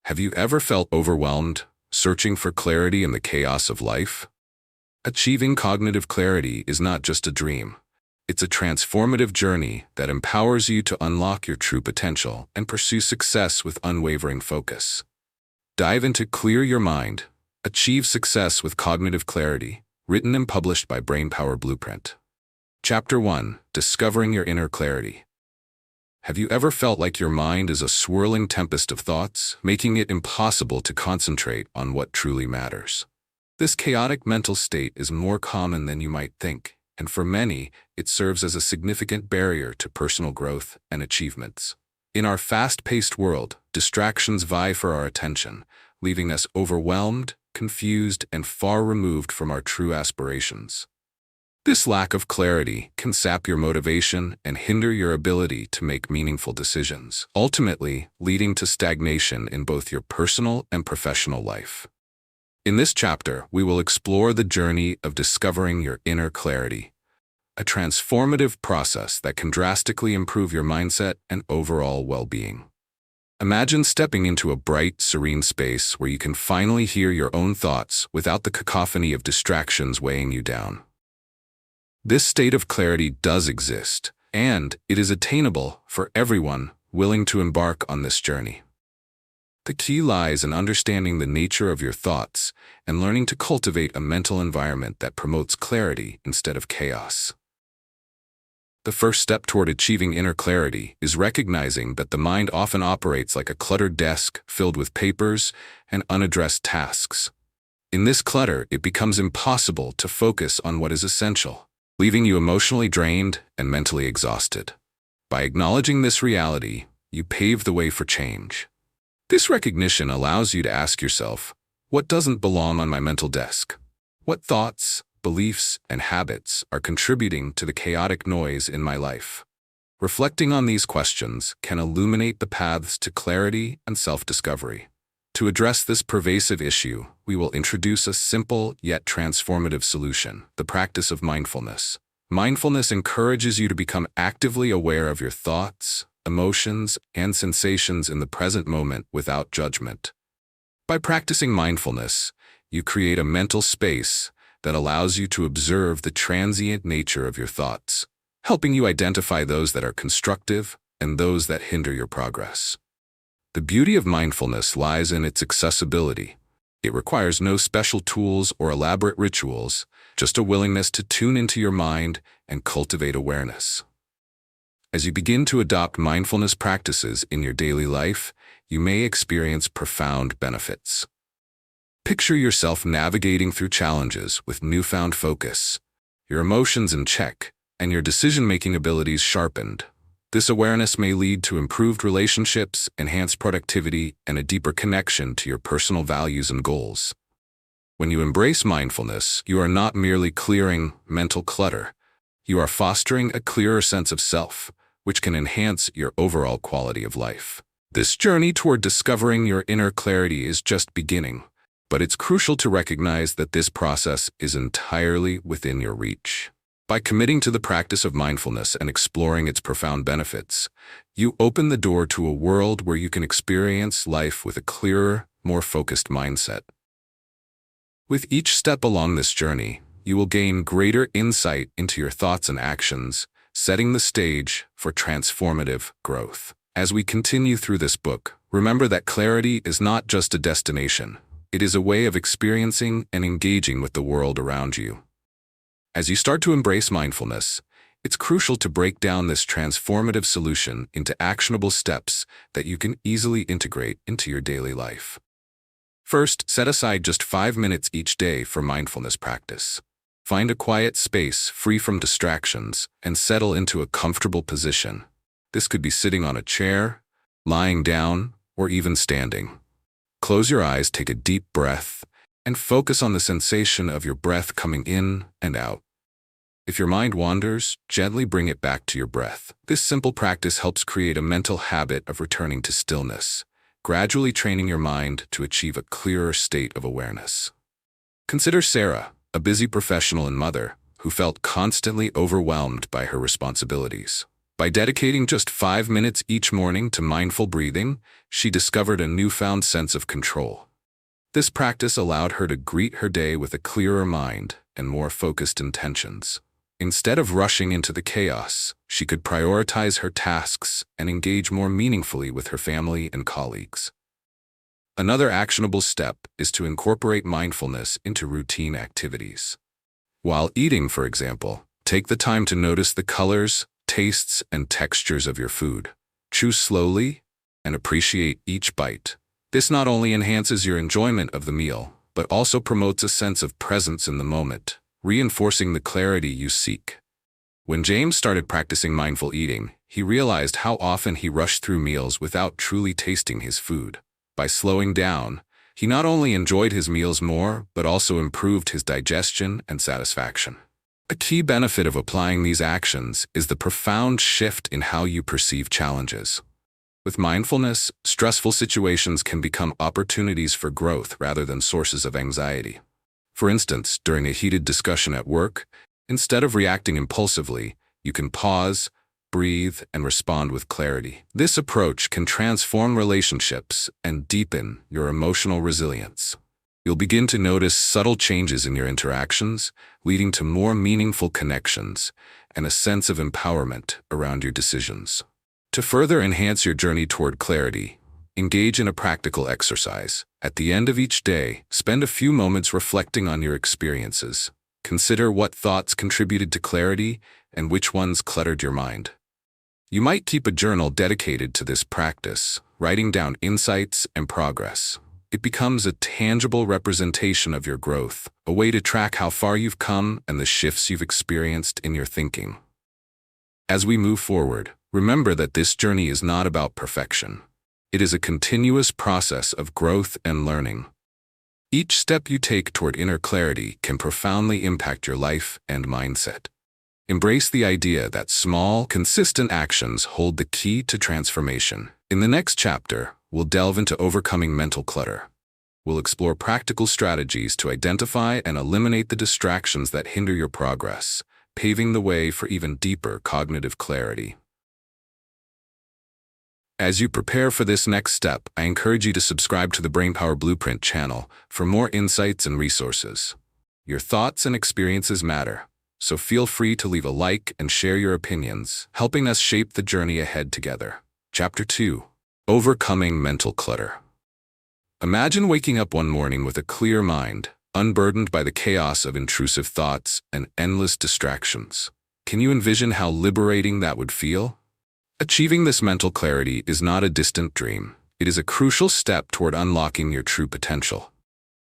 Have you ever felt overwhelmed, searching for clarity in the chaos of life? Achieving cognitive clarity is not just a dream. It's a transformative journey that empowers you to unlock your true potential and pursue success with unwavering focus. Dive into Clear Your Mind, Achieve Success with Cognitive Clarity, written and published by Brainpower Blueprint. Chapter 1, Discovering Your Inner Clarity. Have you ever felt like your mind is a swirling tempest of thoughts, making it impossible to concentrate on what truly matters? This chaotic mental state is more common than you might think, and for many, it serves as a significant barrier to personal growth and achievements. In our fast-paced world, distractions vie for our attention, leaving us overwhelmed, confused, and far removed from our true aspirations. This lack of clarity can sap your motivation and hinder your ability to make meaningful decisions, ultimately leading to stagnation in both your personal and professional life. In this chapter, we will explore the journey of discovering your inner clarity, a transformative process that can drastically improve your mindset and overall well-being. Imagine stepping into a bright, serene space where you can finally hear your own thoughts without the cacophony of distractions weighing you down. This state of clarity does exist, and it is attainable for everyone willing to embark on this journey. The key lies in understanding the nature of your thoughts and learning to cultivate a mental environment that promotes clarity instead of chaos. The first step toward achieving inner clarity is recognizing that the mind often operates like a cluttered desk filled with papers and unaddressed tasks. In this clutter, it becomes impossible to focus on what is essential, leaving you emotionally drained and mentally exhausted. By acknowledging this reality, you pave the way for change. This recognition allows you to ask yourself, what doesn't belong on my mental desk? What thoughts, beliefs, and habits are contributing to the chaotic noise in my life? Reflecting on these questions can illuminate the paths to clarity and self-discovery. To address this pervasive issue, we will introduce a simple yet transformative solution: the practice of mindfulness. Mindfulness encourages you to become actively aware of your thoughts, emotions, and sensations in the present moment without judgment. By practicing mindfulness, you create a mental space that allows you to observe the transient nature of your thoughts, helping you identify those that are constructive and those that hinder your progress. The beauty of mindfulness lies in its accessibility. It requires no special tools or elaborate rituals, just a willingness to tune into your mind and cultivate awareness. As you begin to adopt mindfulness practices in your daily life, you may experience profound benefits. Picture yourself navigating through challenges with newfound focus, your emotions in check, and your decision-making abilities sharpened. This awareness may lead to improved relationships, enhanced productivity, and a deeper connection to your personal values and goals. When you embrace mindfulness, you are not merely clearing mental clutter. You are fostering a clearer sense of self, which can enhance your overall quality of life. This journey toward discovering your inner clarity is just beginning, but it's crucial to recognize that this process is entirely within your reach. By committing to the practice of mindfulness and exploring its profound benefits, you open the door to a world where you can experience life with a clearer, more focused mindset. With each step along this journey, you will gain greater insight into your thoughts and actions, setting the stage for transformative growth. As we continue through this book, remember that clarity is not just a destination. It is a way of experiencing and engaging with the world around you. As you start to embrace mindfulness, it's crucial to break down this transformative solution into actionable steps that you can easily integrate into your daily life. First, set aside just 5 minutes each day for mindfulness practice. Find a quiet space free from distractions and settle into a comfortable position. This could be sitting on a chair, lying down, or even standing. Close your eyes, take a deep breath, and focus on the sensation of your breath coming in and out. If your mind wanders, gently bring it back to your breath. This simple practice helps create a mental habit of returning to stillness, gradually training your mind to achieve a clearer state of awareness. Consider Sarah, a busy professional and mother, who felt constantly overwhelmed by her responsibilities. By dedicating just 5 minutes each morning to mindful breathing, she discovered a newfound sense of control. This practice allowed her to greet her day with a clearer mind and more focused intentions. Instead of rushing into the chaos, she could prioritize her tasks and engage more meaningfully with her family and colleagues. Another actionable step is to incorporate mindfulness into routine activities. While eating, for example, take the time to notice the colors, tastes, and textures of your food. Chew slowly and appreciate each bite. This not only enhances your enjoyment of the meal, but also promotes a sense of presence in the moment, reinforcing the clarity you seek. When James started practicing mindful eating, he realized how often he rushed through meals without truly tasting his food. By slowing down, he not only enjoyed his meals more, but also improved his digestion and satisfaction. A key benefit of applying these actions is the profound shift in how you perceive challenges. With mindfulness, stressful situations can become opportunities for growth rather than sources of anxiety. For instance, during a heated discussion at work, instead of reacting impulsively, you can pause, breathe, and respond with clarity. This approach can transform relationships and deepen your emotional resilience. You'll begin to notice subtle changes in your interactions, leading to more meaningful connections and a sense of empowerment around your decisions. To further enhance your journey toward clarity, engage in a practical exercise. At the end of each day, spend a few moments reflecting on your experiences. Consider what thoughts contributed to clarity and which ones cluttered your mind. You might keep a journal dedicated to this practice, writing down insights and progress. It becomes a tangible representation of your growth, a way to track how far you've come and the shifts you've experienced in your thinking. As we move forward, remember that this journey is not about perfection. It is a continuous process of growth and learning. Each step you take toward inner clarity can profoundly impact your life and mindset. Embrace the idea that small, consistent actions hold the key to transformation. In the next chapter, we'll delve into overcoming mental clutter. We'll explore practical strategies to identify and eliminate the distractions that hinder your progress, paving the way for even deeper cognitive clarity. As you prepare for this next step, I encourage you to subscribe to the Brainpower Blueprint channel for more insights and resources. Your thoughts and experiences matter, so feel free to leave a like and share your opinions, helping us shape the journey ahead together. Chapter 2. Overcoming Mental Clutter. Imagine waking up one morning with a clear mind, unburdened by the chaos of intrusive thoughts and endless distractions. Can you envision how liberating that would feel? Achieving this mental clarity is not a distant dream. It is a crucial step toward unlocking your true potential.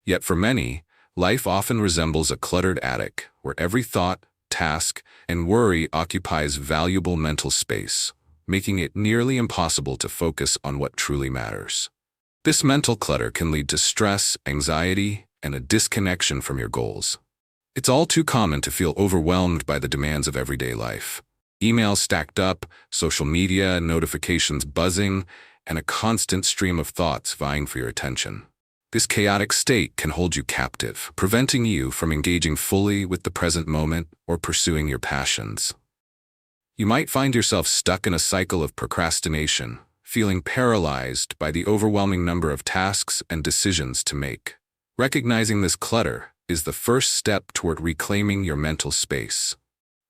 Yet for many, life often resembles a cluttered attic where every thought, task, and worry occupies valuable mental space, making it nearly impossible to focus on what truly matters. This mental clutter can lead to stress, anxiety, and a disconnection from your goals. It's all too common to feel overwhelmed by the demands of everyday life. Emails stacked up, social media, notifications buzzing, and a constant stream of thoughts vying for your attention. This chaotic state can hold you captive, preventing you from engaging fully with the present moment or pursuing your passions. You might find yourself stuck in a cycle of procrastination, feeling paralyzed by the overwhelming number of tasks and decisions to make. Recognizing this clutter is the first step toward reclaiming your mental space.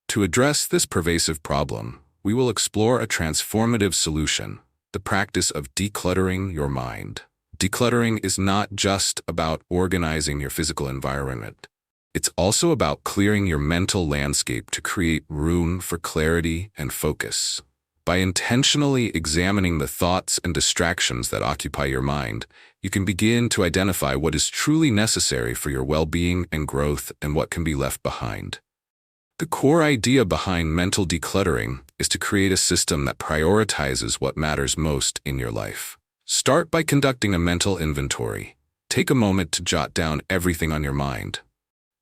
To address this pervasive problem, we will explore a transformative solution: the practice of decluttering your mind. Decluttering is not just about organizing your physical environment. It's also about clearing your mental landscape to create room for clarity and focus. By intentionally examining the thoughts and distractions that occupy your mind, you can begin to identify what is truly necessary for your well-being and growth and what can be left behind. The core idea behind mental decluttering is to create a system that prioritizes what matters most in your life. Start by conducting a mental inventory. Take a moment to jot down everything on your mind.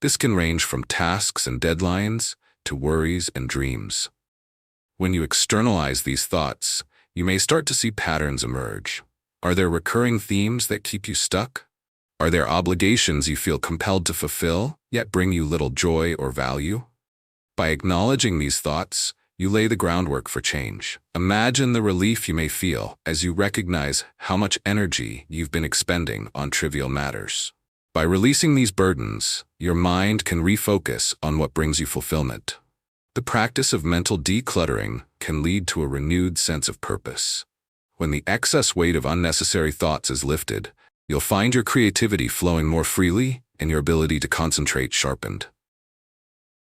This can range from tasks and deadlines to worries and dreams. When you externalize these thoughts, you may start to see patterns emerge. Are there recurring themes that keep you stuck? Are there obligations you feel compelled to fulfill, yet bring you little joy or value? By acknowledging these thoughts, you lay the groundwork for change. Imagine the relief you may feel as you recognize how much energy you've been expending on trivial matters. By releasing these burdens, your mind can refocus on what brings you fulfillment. The practice of mental decluttering can lead to a renewed sense of purpose. When the excess weight of unnecessary thoughts is lifted, you'll find your creativity flowing more freely and your ability to concentrate sharpened.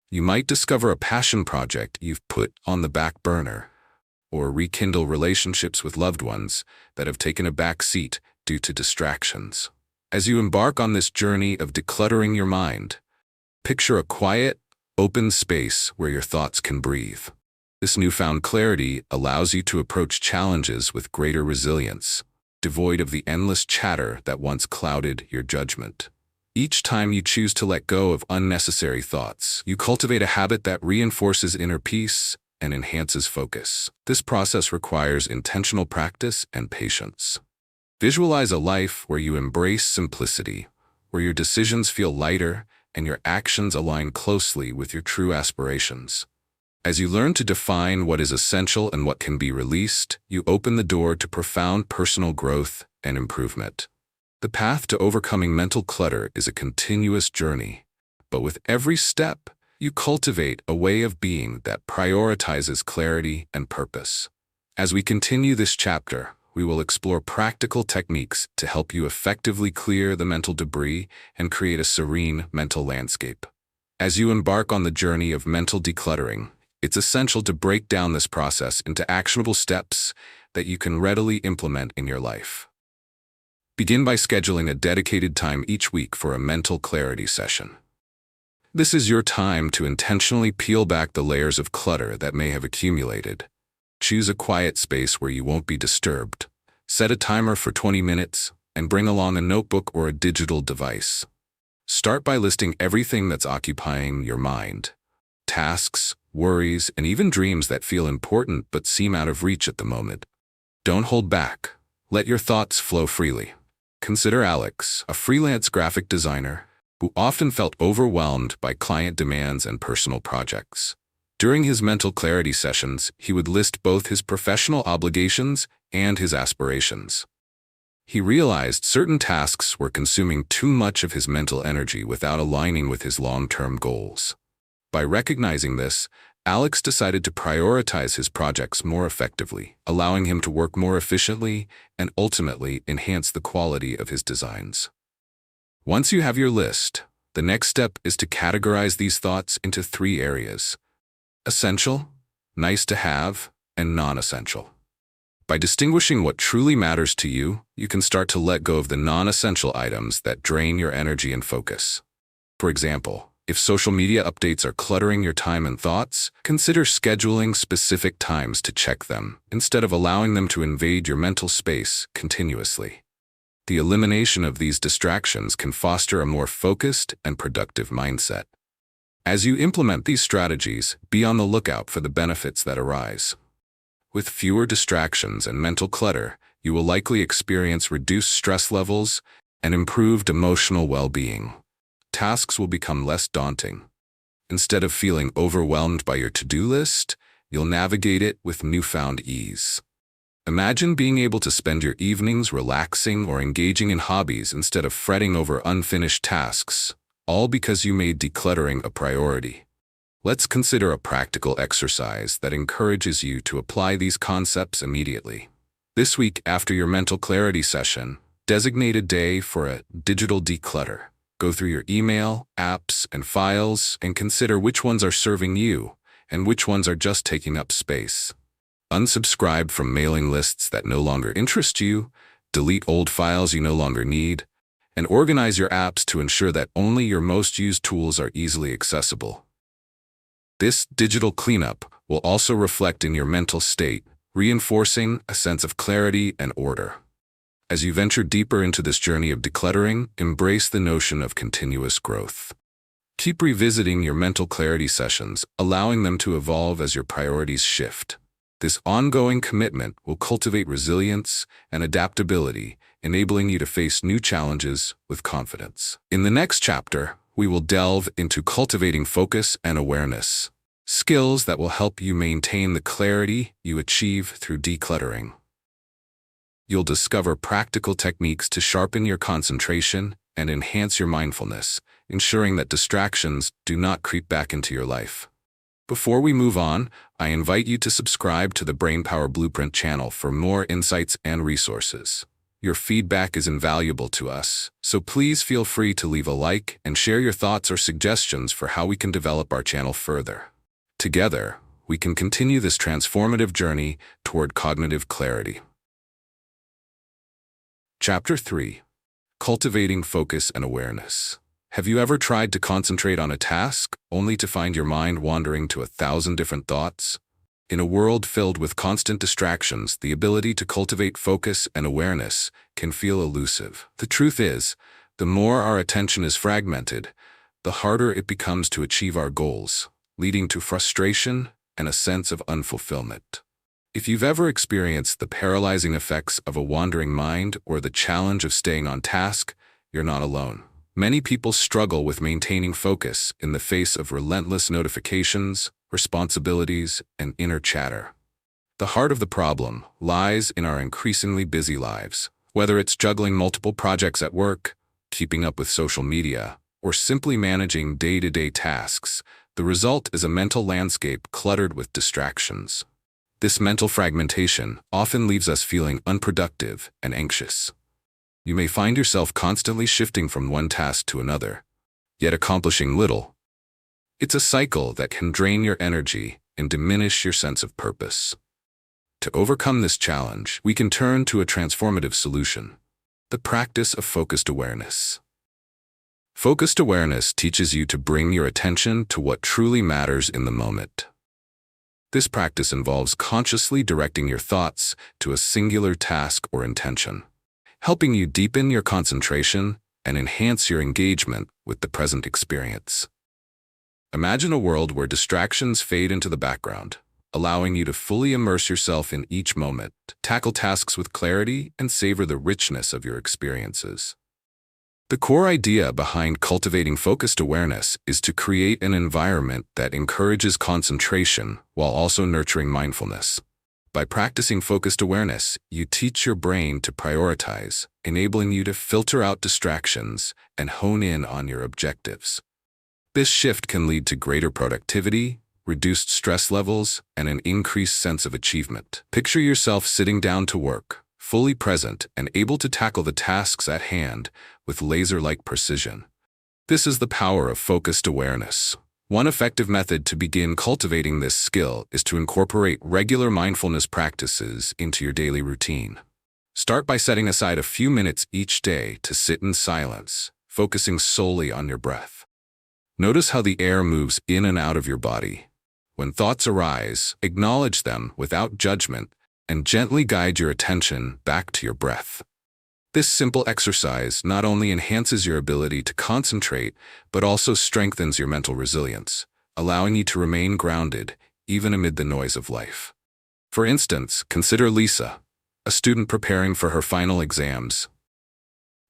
You might discover a passion project you've put on the back burner, or rekindle relationships with loved ones that have taken a back seat due to distractions. As you embark on this journey of decluttering your mind, picture a quiet, open space where your thoughts can breathe. This newfound clarity allows you to approach challenges with greater resilience, devoid of the endless chatter that once clouded your judgment. Each time you choose to let go of unnecessary thoughts, you cultivate a habit that reinforces inner peace and enhances focus. This process requires intentional practice and patience. Visualize a life where you embrace simplicity, where your decisions feel lighter and your actions align closely with your true aspirations. As you learn to define what is essential and what can be released, you open the door to profound personal growth and improvement. The path to overcoming mental clutter is a continuous journey, but with every step, you cultivate a way of being that prioritizes clarity and purpose. As we continue this chapter, we will explore practical techniques to help you effectively clear the mental debris and create a serene mental landscape. As you embark on the journey of mental decluttering, it's essential to break down this process into actionable steps that you can readily implement in your life. Begin by scheduling a dedicated time each week for a mental clarity session. This is your time to intentionally peel back the layers of clutter that may have accumulated. Choose a quiet space where you won't be disturbed. Set a timer for 20 minutes and bring along a notebook or a digital device. Start by listing everything that's occupying your mind. Tasks, worries, and even dreams that feel important but seem out of reach at the moment. Don't hold back. Let your thoughts flow freely. Consider Alex, a freelance graphic designer who often felt overwhelmed by client demands and personal projects. During his mental clarity sessions, he would list both his professional obligations and his aspirations. He realized certain tasks were consuming too much of his mental energy without aligning with his long-term goals. By recognizing this, Alex decided to prioritize his projects more effectively, allowing him to work more efficiently and ultimately enhance the quality of his designs. Once you have your list, the next step is to categorize these thoughts into 3 areas: essential, nice to have, and non-essential. By distinguishing what truly matters to you, you can start to let go of the non-essential items that drain your energy and focus. For example, if social media updates are cluttering your time and thoughts, consider scheduling specific times to check them, instead of allowing them to invade your mental space continuously. The elimination of these distractions can foster a more focused and productive mindset. As you implement these strategies, be on the lookout for the benefits that arise. With fewer distractions and mental clutter, you will likely experience reduced stress levels and improved emotional well-being. Tasks will become less daunting. Instead of feeling overwhelmed by your to-do list, you'll navigate it with newfound ease. Imagine being able to spend your evenings relaxing or engaging in hobbies instead of fretting over unfinished tasks, all because you made decluttering a priority. Let's consider a practical exercise that encourages you to apply these concepts immediately. This week, after your mental clarity session, designate a day for a digital declutter. Go through your email, apps, and files and consider which ones are serving you and which ones are just taking up space. Unsubscribe from mailing lists that no longer interest you, delete old files you no longer need, and organize your apps to ensure that only your most used tools are easily accessible. This digital cleanup will also reflect in your mental state, reinforcing a sense of clarity and order. As you venture deeper into this journey of decluttering, embrace the notion of continuous growth. Keep revisiting your mental clarity sessions, allowing them to evolve as your priorities shift. This ongoing commitment will cultivate resilience and adaptability, enabling you to face new challenges with confidence. In the next chapter, we will delve into cultivating focus and awareness. skills that will help you maintain the clarity you achieve through decluttering. You'll discover practical techniques to sharpen your concentration and enhance your mindfulness, ensuring that distractions do not creep back into your life. Before we move on, I invite you to subscribe to the Brainpower Blueprint channel for more insights and resources. Your feedback is invaluable to us, so please feel free to leave a like and share your thoughts or suggestions for how we can develop our channel further. Together, we can continue this transformative journey toward cognitive clarity. Chapter 3. Cultivating Focus and Awareness. Have you ever tried to concentrate on a task, only to find your mind wandering to 1,000 different thoughts? In a world filled with constant distractions, the ability to cultivate focus and awareness can feel elusive. The truth is, the more our attention is fragmented, the harder it becomes to achieve our goals, leading to frustration and a sense of unfulfillment. If you've ever experienced the paralyzing effects of a wandering mind or the challenge of staying on task, you're not alone. Many people struggle with maintaining focus in the face of relentless notifications, responsibilities, and inner chatter. The heart of the problem lies in our increasingly busy lives. Whether it's juggling multiple projects at work, keeping up with social media, or simply managing day-to-day tasks, the result is a mental landscape cluttered with distractions. This mental fragmentation often leaves us feeling unproductive and anxious. You may find yourself constantly shifting from one task to another, yet accomplishing little. It's a cycle that can drain your energy and diminish your sense of purpose. To overcome this challenge, we can turn to a transformative solution: the practice of focused awareness. Focused awareness teaches you to bring your attention to what truly matters in the moment. This practice involves consciously directing your thoughts to a singular task or intention, helping you deepen your concentration and enhance your engagement with the present experience. Imagine a world where distractions fade into the background, allowing you to fully immerse yourself in each moment, tackle tasks with clarity, and savor the richness of your experiences. The core idea behind cultivating focused awareness is to create an environment that encourages concentration while also nurturing mindfulness. By practicing focused awareness, you teach your brain to prioritize, enabling you to filter out distractions and hone in on your objectives. This shift can lead to greater productivity, reduced stress levels, and an increased sense of achievement. Picture yourself sitting down to work, fully present and able to tackle the tasks at hand with laser-like precision. This is the power of focused awareness. One effective method to begin cultivating this skill is to incorporate regular mindfulness practices into your daily routine. Start by setting aside a few minutes each day to sit in silence, focusing solely on your breath. Notice how the air moves in and out of your body. When thoughts arise, acknowledge them without judgment and gently guide your attention back to your breath. This simple exercise not only enhances your ability to concentrate, but also strengthens your mental resilience, allowing you to remain grounded even amid the noise of life. For instance, consider Lisa, a student preparing for her final exams.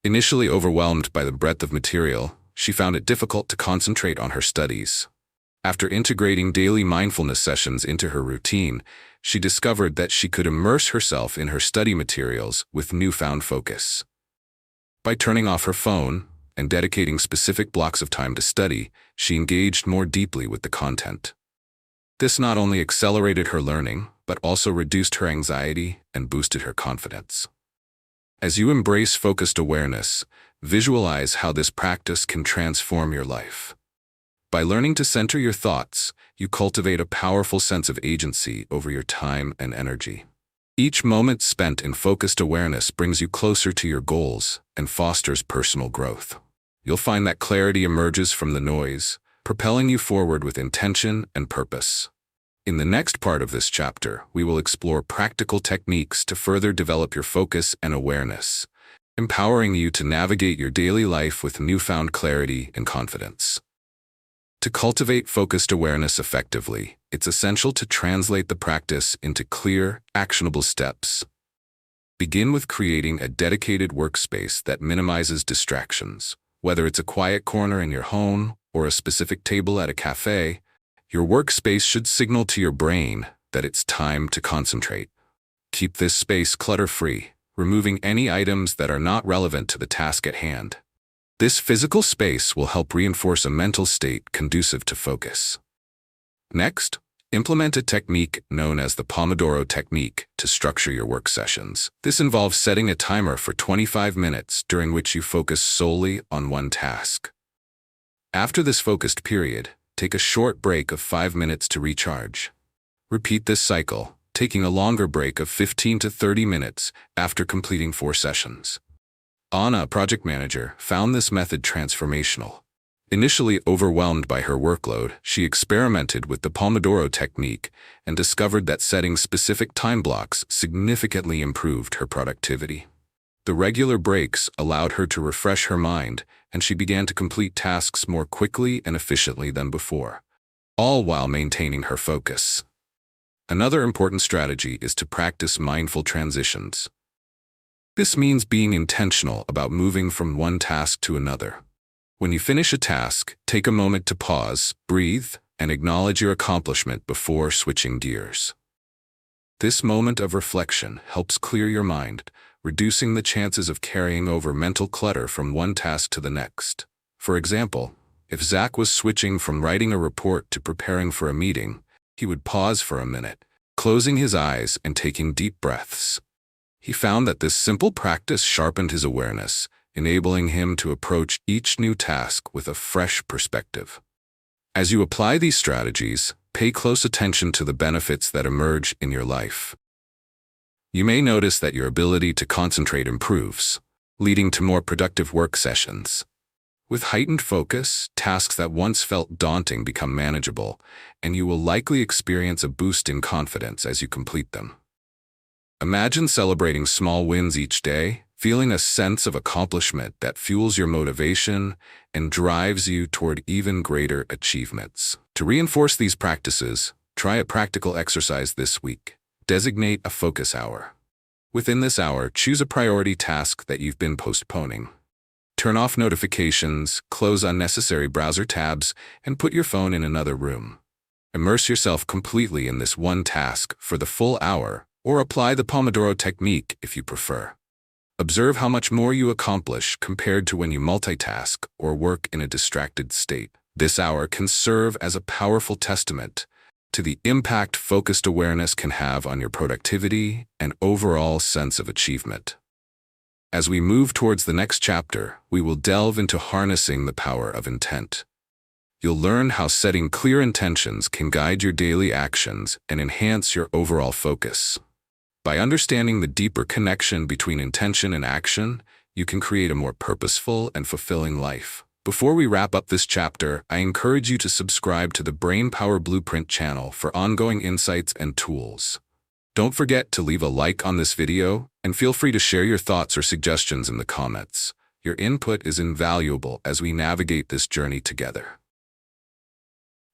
Initially overwhelmed by the breadth of material, she found it difficult to concentrate on her studies. After integrating daily mindfulness sessions into her routine, she discovered that she could immerse herself in her study materials with newfound focus. By turning off her phone and dedicating specific blocks of time to study, she engaged more deeply with the content. This not only accelerated her learning, but also reduced her anxiety and boosted her confidence. As you embrace focused awareness, visualize how this practice can transform your life. By learning to center your thoughts, you cultivate a powerful sense of agency over your time and energy. Each moment spent in focused awareness brings you closer to your goals and fosters personal growth. You'll find that clarity emerges from the noise, propelling you forward with intention and purpose. In the next part of this chapter, we will explore practical techniques to further develop your focus and awareness, empowering you to navigate your daily life with newfound clarity and confidence. To cultivate focused awareness effectively, it's essential to translate the practice into clear, actionable steps. Begin with creating a dedicated workspace that minimizes distractions. Whether it's a quiet corner in your home or a specific table at a cafe, Your workspace should signal to your brain that it's time to concentrate. Keep this space clutter-free, removing any items that are not relevant to the task at hand. This physical space will help reinforce a mental state conducive to focus. Next, implement a technique known as the Pomodoro technique to structure your work sessions. This involves setting a timer for 25 minutes during which you focus solely on one task. After this focused period, take a short break of 5 minutes to recharge. Repeat this cycle, taking a longer break of 15 to 30 minutes after completing 4 sessions. Anna, a project manager, found this method transformational. Initially overwhelmed by her workload, she experimented with the Pomodoro technique and discovered that setting specific time blocks significantly improved her productivity. The regular breaks allowed her to refresh her mind, and she began to complete tasks more quickly and efficiently than before, all while maintaining her focus. Another important strategy is to practice mindful transitions. This means being intentional about moving from one task to another. When you finish a task, take a moment to pause, breathe, and acknowledge your accomplishment before switching gears. This moment of reflection helps clear your mind, reducing the chances of carrying over mental clutter from one task to the next. For example, if Zach was switching from writing a report to preparing for a meeting, he would pause for a minute, closing his eyes and taking deep breaths. He found that this simple practice sharpened his awareness, enabling him to approach each new task with a fresh perspective. As you apply these strategies, pay close attention to the benefits that emerge in your life. You may notice that your ability to concentrate improves, leading to more productive work sessions. With heightened focus, tasks that once felt daunting become manageable, and you will likely experience a boost in confidence as you complete them. Imagine celebrating small wins each day, feeling a sense of accomplishment that fuels your motivation and drives you toward even greater achievements. To reinforce these practices, try a practical exercise this week. Designate a focus hour. Within this hour, choose a priority task that you've been postponing. Turn off notifications, close unnecessary browser tabs, and put your phone in another room. Immerse yourself completely in this one task for the full hour, or apply the Pomodoro technique if you prefer. Observe how much more you accomplish compared to when you multitask or work in a distracted state. This hour can serve as a powerful testament to the impact focused awareness can have on your productivity and overall sense of achievement. As we move towards the next chapter, we will delve into harnessing the power of intent. You'll learn how setting clear intentions can guide your daily actions and enhance your overall focus. By understanding the deeper connection between intention and action, you can create a more purposeful and fulfilling life. Before we wrap up this chapter, I encourage you to subscribe to the Brainpower Blueprint channel for ongoing insights and tools. Don't forget to leave a like on this video, and feel free to share your thoughts or suggestions in the comments. Your input is invaluable as we navigate this journey together.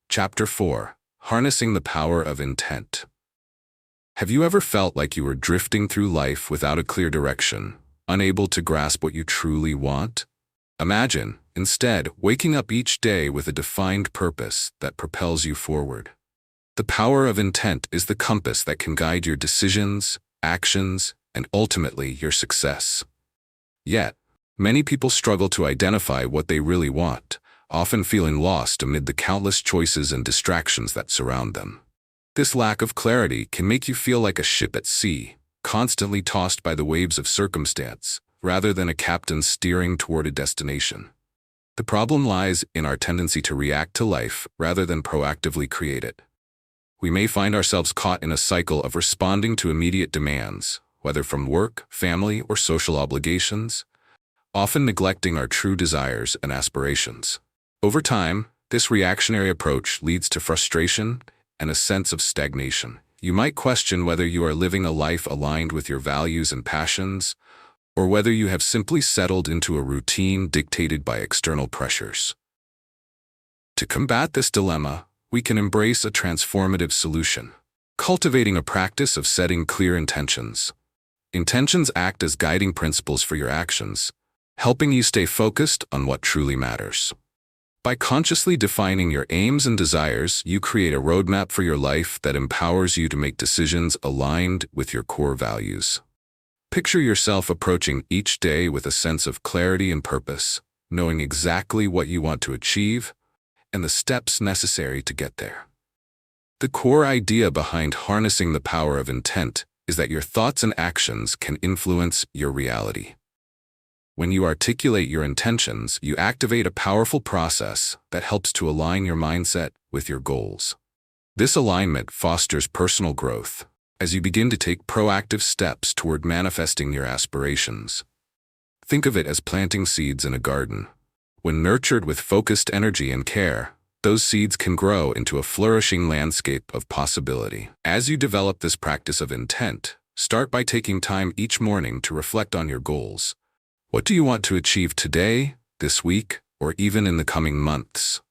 Chapter 4: Harnessing the Power of Intent. Have you ever felt like you were drifting through life without a clear direction, unable to grasp what you truly want? Imagine, instead, waking up each day with a defined purpose that propels you forward. The power of intent is the compass that can guide your decisions, actions, and ultimately your success. Yet, many people struggle to identify what they really want, often feeling lost amid the countless choices and distractions that surround them. This lack of clarity can make you feel like a ship at sea, constantly tossed by the waves of circumstance, rather than a captain steering toward a destination. The problem lies in our tendency to react to life rather than proactively create it. We may find ourselves caught in a cycle of responding to immediate demands, whether from work, family, or social obligations, often neglecting our true desires and aspirations. Over time, this reactionary approach leads to frustration and a sense of stagnation. You might question whether you are living a life aligned with your values and passions, or whether you have simply settled into a routine dictated by external pressures. To combat this dilemma, we can embrace a transformative solution: cultivating a practice of setting clear intentions. Intentions act as guiding principles for your actions, helping you stay focused on what truly matters. By consciously defining your aims and desires, you create a roadmap for your life that empowers you to make decisions aligned with your core values. Picture yourself approaching each day with a sense of clarity and purpose, knowing exactly what you want to achieve and the steps necessary to get there. The core idea behind harnessing the power of intent is that your thoughts and actions can influence your reality. When you articulate your intentions, you activate a powerful process that helps to align your mindset with your goals. This alignment fosters personal growth as you begin to take proactive steps toward manifesting your aspirations. Think of it as planting seeds in a garden. When nurtured with focused energy and care, those seeds can grow into a flourishing landscape of possibility. As you develop this practice of intent, start by taking time each morning to reflect on your goals. What do you want to achieve today, this week, or even in the coming months?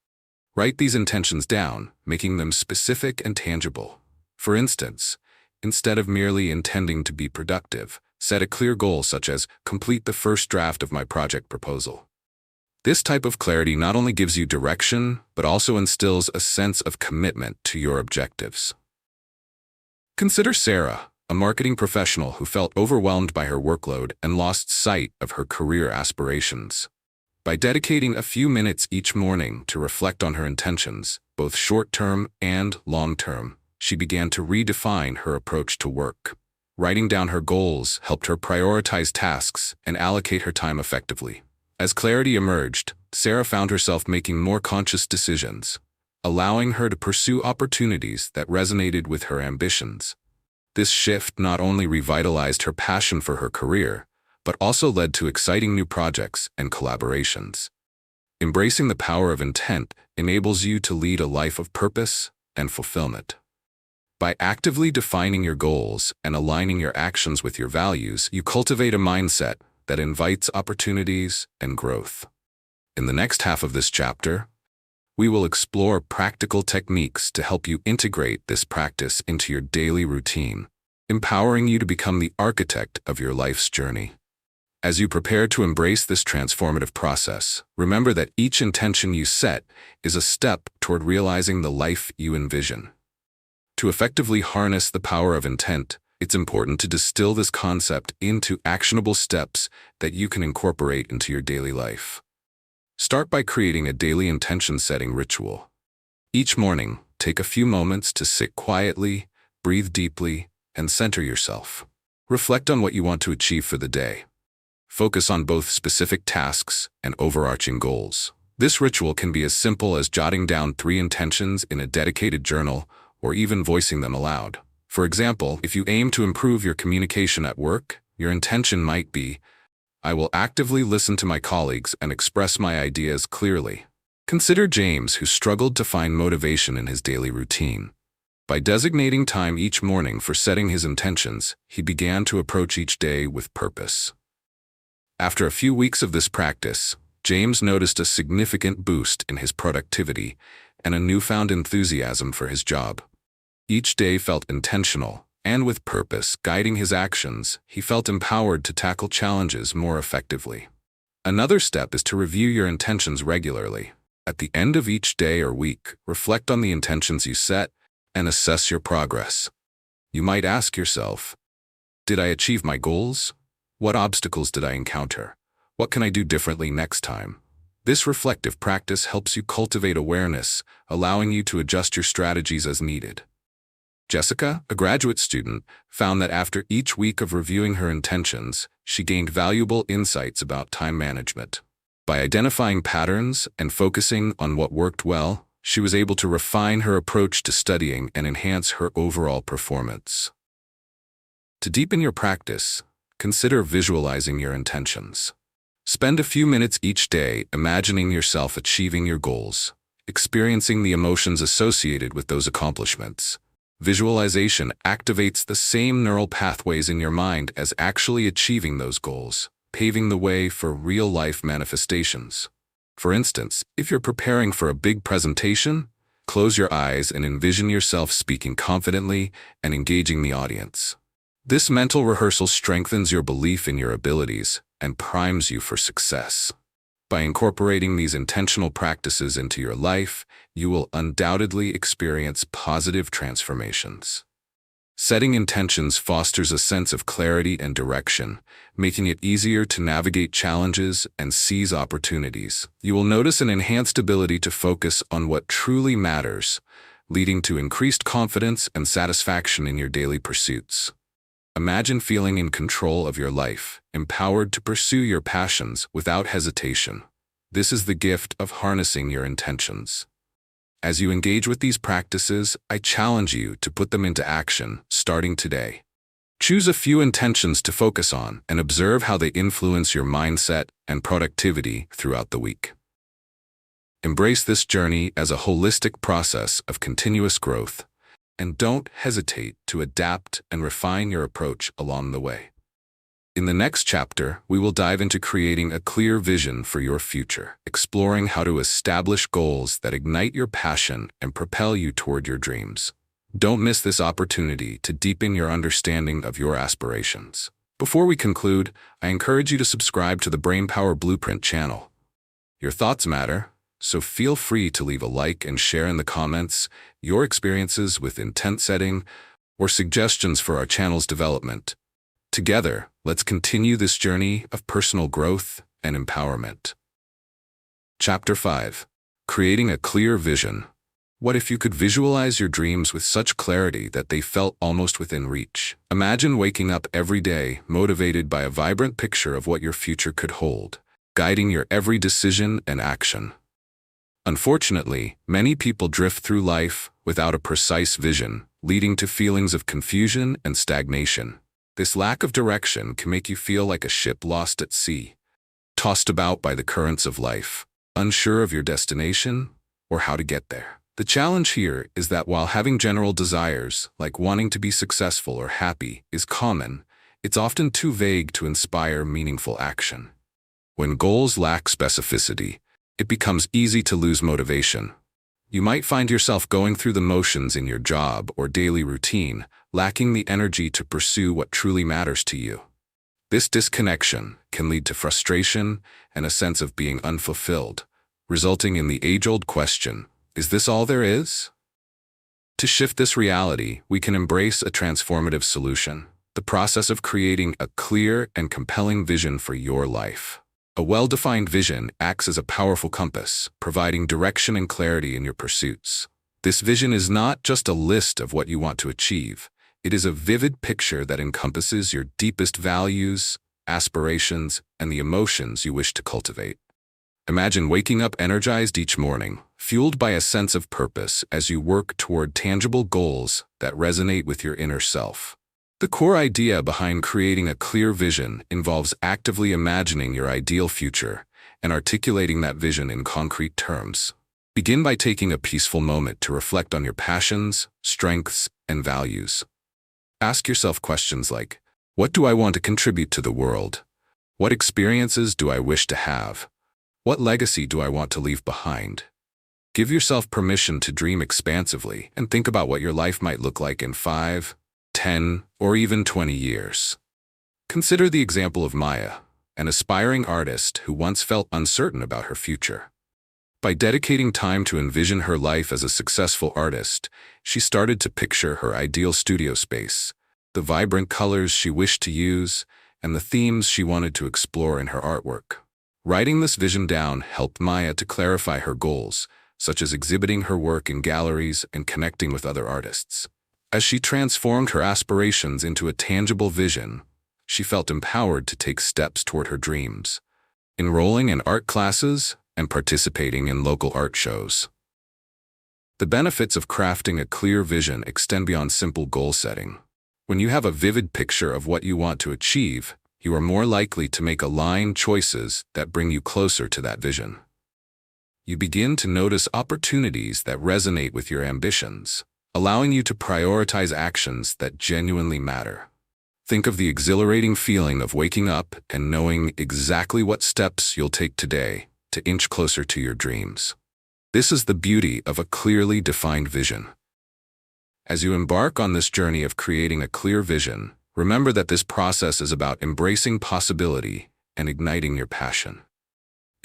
Write these intentions down, making them specific and tangible. For instance, instead of merely intending to be productive, set a clear goal such as complete the first draft of my project proposal. This type of clarity not only gives you direction, but also instills a sense of commitment to your objectives. Consider Sarah, a marketing professional who felt overwhelmed by her workload and lost sight of her career aspirations. By dedicating a few minutes each morning to reflect on her intentions, both short-term and long-term, she began to redefine her approach to work. Writing down her goals helped her prioritize tasks and allocate her time effectively. As clarity emerged, Sarah found herself making more conscious decisions, allowing her to pursue opportunities that resonated with her ambitions. This shift not only revitalized her passion for her career, but also led to exciting new projects and collaborations. Embracing the power of intent enables you to lead a life of purpose and fulfillment. By actively defining your goals and aligning your actions with your values, you cultivate a mindset that invites opportunities and growth. In the next half of this chapter, we will explore practical techniques to help you integrate this practice into your daily routine, empowering you to become the architect of your life's journey. As you prepare to embrace this transformative process, remember that each intention you set is a step toward realizing the life you envision. To effectively harness the power of intent, it's important to distill this concept into actionable steps that you can incorporate into your daily life. Start by creating a daily intention-setting ritual. Each morning, take a few moments to sit quietly, breathe deeply, and center yourself. Reflect on what you want to achieve for the day. Focus on both specific tasks and overarching goals. This ritual can be as simple as jotting down 3 intentions in a dedicated journal or even voicing them aloud. For example, if you aim to improve your communication at work, your intention might be, I will actively listen to my colleagues and express my ideas clearly. Consider James, who struggled to find motivation in his daily routine. By designating time each morning for setting his intentions, he began to approach each day with purpose. After a few weeks of this practice, James noticed a significant boost in his productivity and a newfound enthusiasm for his job. Each day felt intentional, and with purpose guiding his actions, he felt empowered to tackle challenges more effectively. Another step is to review your intentions regularly. At the end of each day or week, reflect on the intentions you set and assess your progress. You might ask yourself, did I achieve my goals? What obstacles did I encounter? What can I do differently next time? This reflective practice helps you cultivate awareness, allowing you to adjust your strategies as needed. Jessica, a graduate student, found that after each week of reviewing her intentions, she gained valuable insights about time management. By identifying patterns and focusing on what worked well, she was able to refine her approach to studying and enhance her overall performance. To deepen your practice, consider visualizing your intentions. Spend a few minutes each day imagining yourself achieving your goals, experiencing the emotions associated with those accomplishments. Visualization activates the same neural pathways in your mind as actually achieving those goals, paving the way for real-life manifestations. For instance, if you're preparing for a big presentation, close your eyes and envision yourself speaking confidently and engaging the audience. This mental rehearsal strengthens your belief in your abilities and primes you for success. By incorporating these intentional practices into your life, you will undoubtedly experience positive transformations. Setting intentions fosters a sense of clarity and direction, making it easier to navigate challenges and seize opportunities. You will notice an enhanced ability to focus on what truly matters, leading to increased confidence and satisfaction in your daily pursuits. Imagine feeling in control of your life, empowered to pursue your passions without hesitation. This is the gift of harnessing your intentions. As you engage with these practices, I challenge you to put them into action, starting today. Choose a few intentions to focus on and observe how they influence your mindset and productivity throughout the week. Embrace this journey as a holistic process of continuous growth, and don't hesitate to adapt and refine your approach along the way. In the next chapter, we will dive into creating a clear vision for your future, exploring how to establish goals that ignite your passion and propel you toward your dreams. Don't miss this opportunity to deepen your understanding of your aspirations. Before we conclude, I encourage you to subscribe to the Brainpower Blueprint channel. Your thoughts matter, so feel free to leave a like and share in the comments your experiences with intent setting or suggestions for our channel's development. Together, let's continue this journey of personal growth and empowerment. Chapter 5. Creating a clear vision. What if you could visualize your dreams with such clarity that they felt almost within reach? Imagine waking up every day motivated by a vibrant picture of what your future could hold, guiding your every decision and action. Unfortunately, many people drift through life without a precise vision, leading to feelings of confusion and stagnation. This lack of direction can make you feel like a ship lost at sea, tossed about by the currents of life, unsure of your destination or how to get there. The challenge here is that while having general desires, like wanting to be successful or happy, is common, it's often too vague to inspire meaningful action. When goals lack specificity, it becomes easy to lose motivation. You might find yourself going through the motions in your job or daily routine, lacking the energy to pursue what truly matters to you. This disconnection can lead to frustration and a sense of being unfulfilled, resulting in the age-old question, is this all there is? To shift this reality, we can embrace a transformative solution, the process of creating a clear and compelling vision for your life. A well-defined vision acts as a powerful compass, providing direction and clarity in your pursuits. This vision is not just a list of what you want to achieve. It is a vivid picture that encompasses your deepest values, aspirations, and the emotions you wish to cultivate. Imagine waking up energized each morning, fueled by a sense of purpose as you work toward tangible goals that resonate with your inner self. The core idea behind creating a clear vision involves actively imagining your ideal future and articulating that vision in concrete terms. Begin by taking a peaceful moment to reflect on your passions, strengths, and values. Ask yourself questions like, what do I want to contribute to the world? What experiences do I wish to have? What legacy do I want to leave behind? Give yourself permission to dream expansively and think about what your life might look like in 5, 10, or even 20 years. Consider the example of Maya, an aspiring artist who once felt uncertain about her future. By dedicating time to envision her life as a successful artist, she started to picture her ideal studio space, the vibrant colors she wished to use, and the themes she wanted to explore in her artwork. Writing this vision down helped Maya to clarify her goals, such as exhibiting her work in galleries and connecting with other artists. As she transformed her aspirations into a tangible vision, she felt empowered to take steps toward her dreams, enrolling in art classes and participating in local art shows. The benefits of crafting a clear vision extend beyond simple goal setting. When you have a vivid picture of what you want to achieve, you are more likely to make aligned choices that bring you closer to that vision. You begin to notice opportunities that resonate with your ambitions, allowing you to prioritize actions that genuinely matter. Think of the exhilarating feeling of waking up and knowing exactly what steps you'll take today to inch closer to your dreams. This is the beauty of a clearly defined vision. As you embark on this journey of creating a clear vision, remember that this process is about embracing possibility and igniting your passion.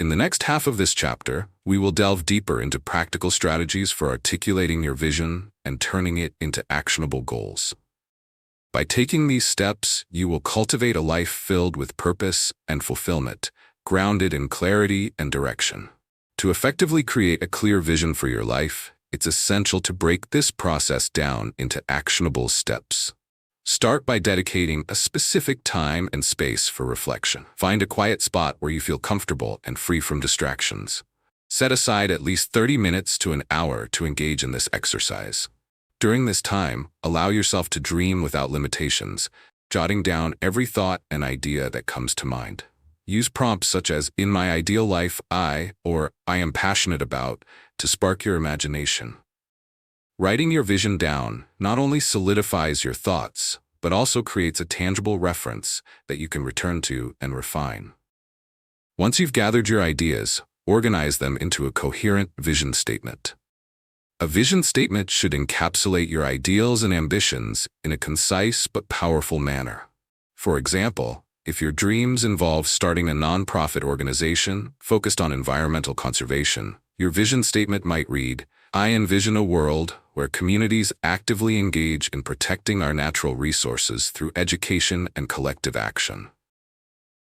In the next half of this chapter, we will delve deeper into practical strategies for articulating your vision and turning it into actionable goals. By taking these steps, you will cultivate a life filled with purpose and fulfillment, grounded in clarity and direction. To effectively create a clear vision for your life, it's essential to break this process down into actionable steps. Start by dedicating a specific time and space for reflection. Find a quiet spot where you feel comfortable and free from distractions. Set aside at least 30 minutes to an hour to engage in this exercise. During this time, allow yourself to dream without limitations, jotting down every thought and idea that comes to mind. Use prompts such as, "In my ideal life, or I am passionate about," to spark your imagination. Writing your vision down not only solidifies your thoughts, but also creates a tangible reference that you can return to and refine. Once you've gathered your ideas, organize them into a coherent vision statement. A vision statement should encapsulate your ideals and ambitions in a concise but powerful manner. For example, if your dreams involve starting a nonprofit organization focused on environmental conservation, your vision statement might read, "I envision a world where communities actively engage in protecting our natural resources through education and collective action."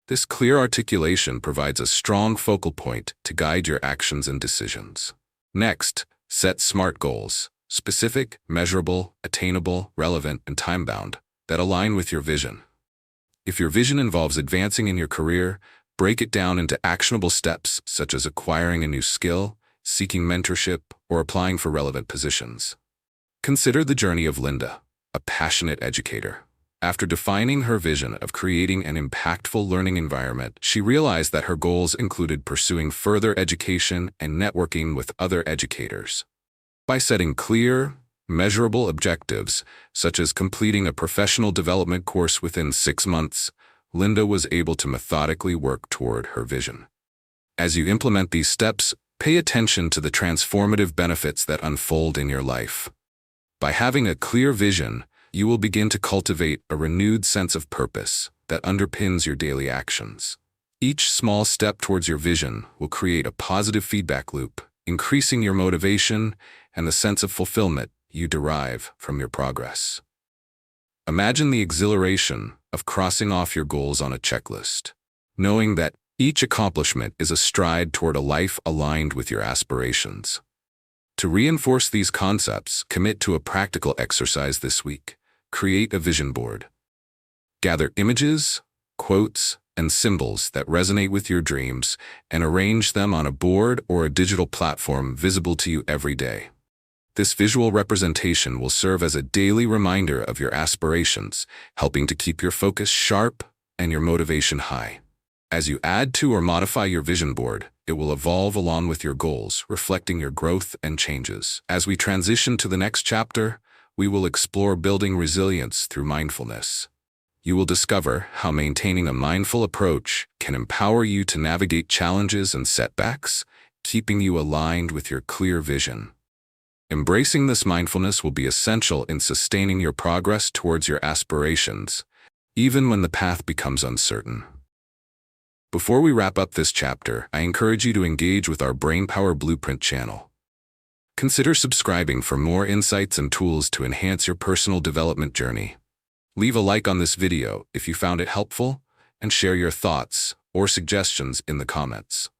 This clear articulation provides a strong focal point to guide your actions and decisions. Next, set SMART goals: specific, measurable, attainable, relevant, and time-bound, that align with your vision. If your vision involves advancing in your career, break it down into actionable steps such as acquiring a new skill, seeking mentorship, or applying for relevant positions. Consider the journey of Linda, a passionate educator. After defining her vision of creating an impactful learning environment, she realized that her goals included pursuing further education and networking with other educators. By setting clear, measurable objectives, such as completing a professional development course within 6 months, Linda was able to methodically work toward her vision. As you implement these steps, pay attention to the transformative benefits that unfold in your life. By having a clear vision, you will begin to cultivate a renewed sense of purpose that underpins your daily actions. Each small step towards your vision will create a positive feedback loop, increasing your motivation and the sense of fulfillment you derive from your progress. Imagine the exhilaration of crossing off your goals on a checklist, knowing that each accomplishment is a stride toward a life aligned with your aspirations. To reinforce these concepts, commit to a practical exercise this week. Create a vision board. Gather images, quotes, and symbols that resonate with your dreams and arrange them on a board or a digital platform visible to you every day. This visual representation will serve as a daily reminder of your aspirations, helping to keep your focus sharp and your motivation high. As you add to or modify your vision board, it will evolve along with your goals, reflecting your growth and changes. As we transition to the next chapter, we will explore building resilience through mindfulness. You will discover how maintaining a mindful approach can empower you to navigate challenges and setbacks, keeping you aligned with your clear vision. Embracing this mindfulness will be essential in sustaining your progress towards your aspirations, even when the path becomes uncertain. Before we wrap up this chapter, I encourage you to engage with our Brainpower Blueprint channel. Consider subscribing for more insights and tools to enhance your personal development journey. Leave a like on this video if you found it helpful, and share your thoughts or suggestions in the comments.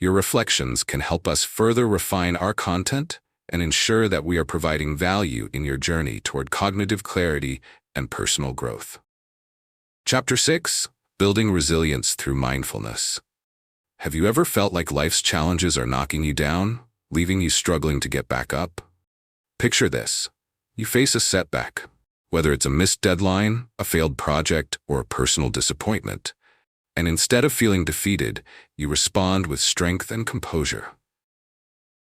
Your reflections can help us further refine our content and ensure that we are providing value in your journey toward cognitive clarity and personal growth. Chapter 6: Building Resilience Through Mindfulness. Have you ever felt like life's challenges are knocking you down, leaving you struggling to get back up? Picture this. You face a setback, whether it's a missed deadline, a failed project, or a personal disappointment, and instead of feeling defeated, you respond with strength and composure.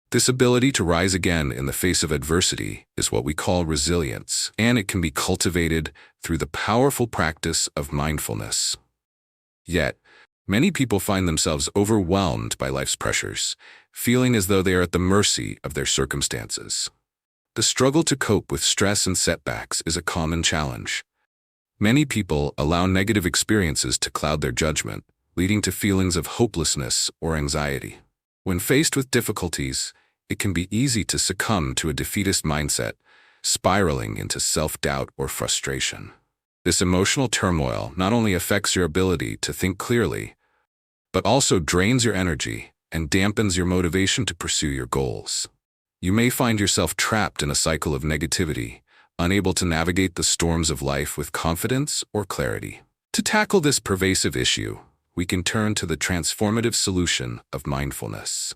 This ability to rise again in the face of adversity is what we call resilience, and it can be cultivated through the powerful practice of mindfulness. Yet, many people find themselves overwhelmed by life's pressures, feeling as though they are at the mercy of their circumstances. The struggle to cope with stress and setbacks is a common challenge. Many people allow negative experiences to cloud their judgment, leading to feelings of hopelessness or anxiety. When faced with difficulties, it can be easy to succumb to a defeatist mindset, spiraling into self-doubt or frustration. This emotional turmoil not only affects your ability to think clearly, but also drains your energy and dampens your motivation to pursue your goals. You may find yourself trapped in a cycle of negativity, unable to navigate the storms of life with confidence or clarity. To tackle this pervasive issue, we can turn to the transformative solution of mindfulness.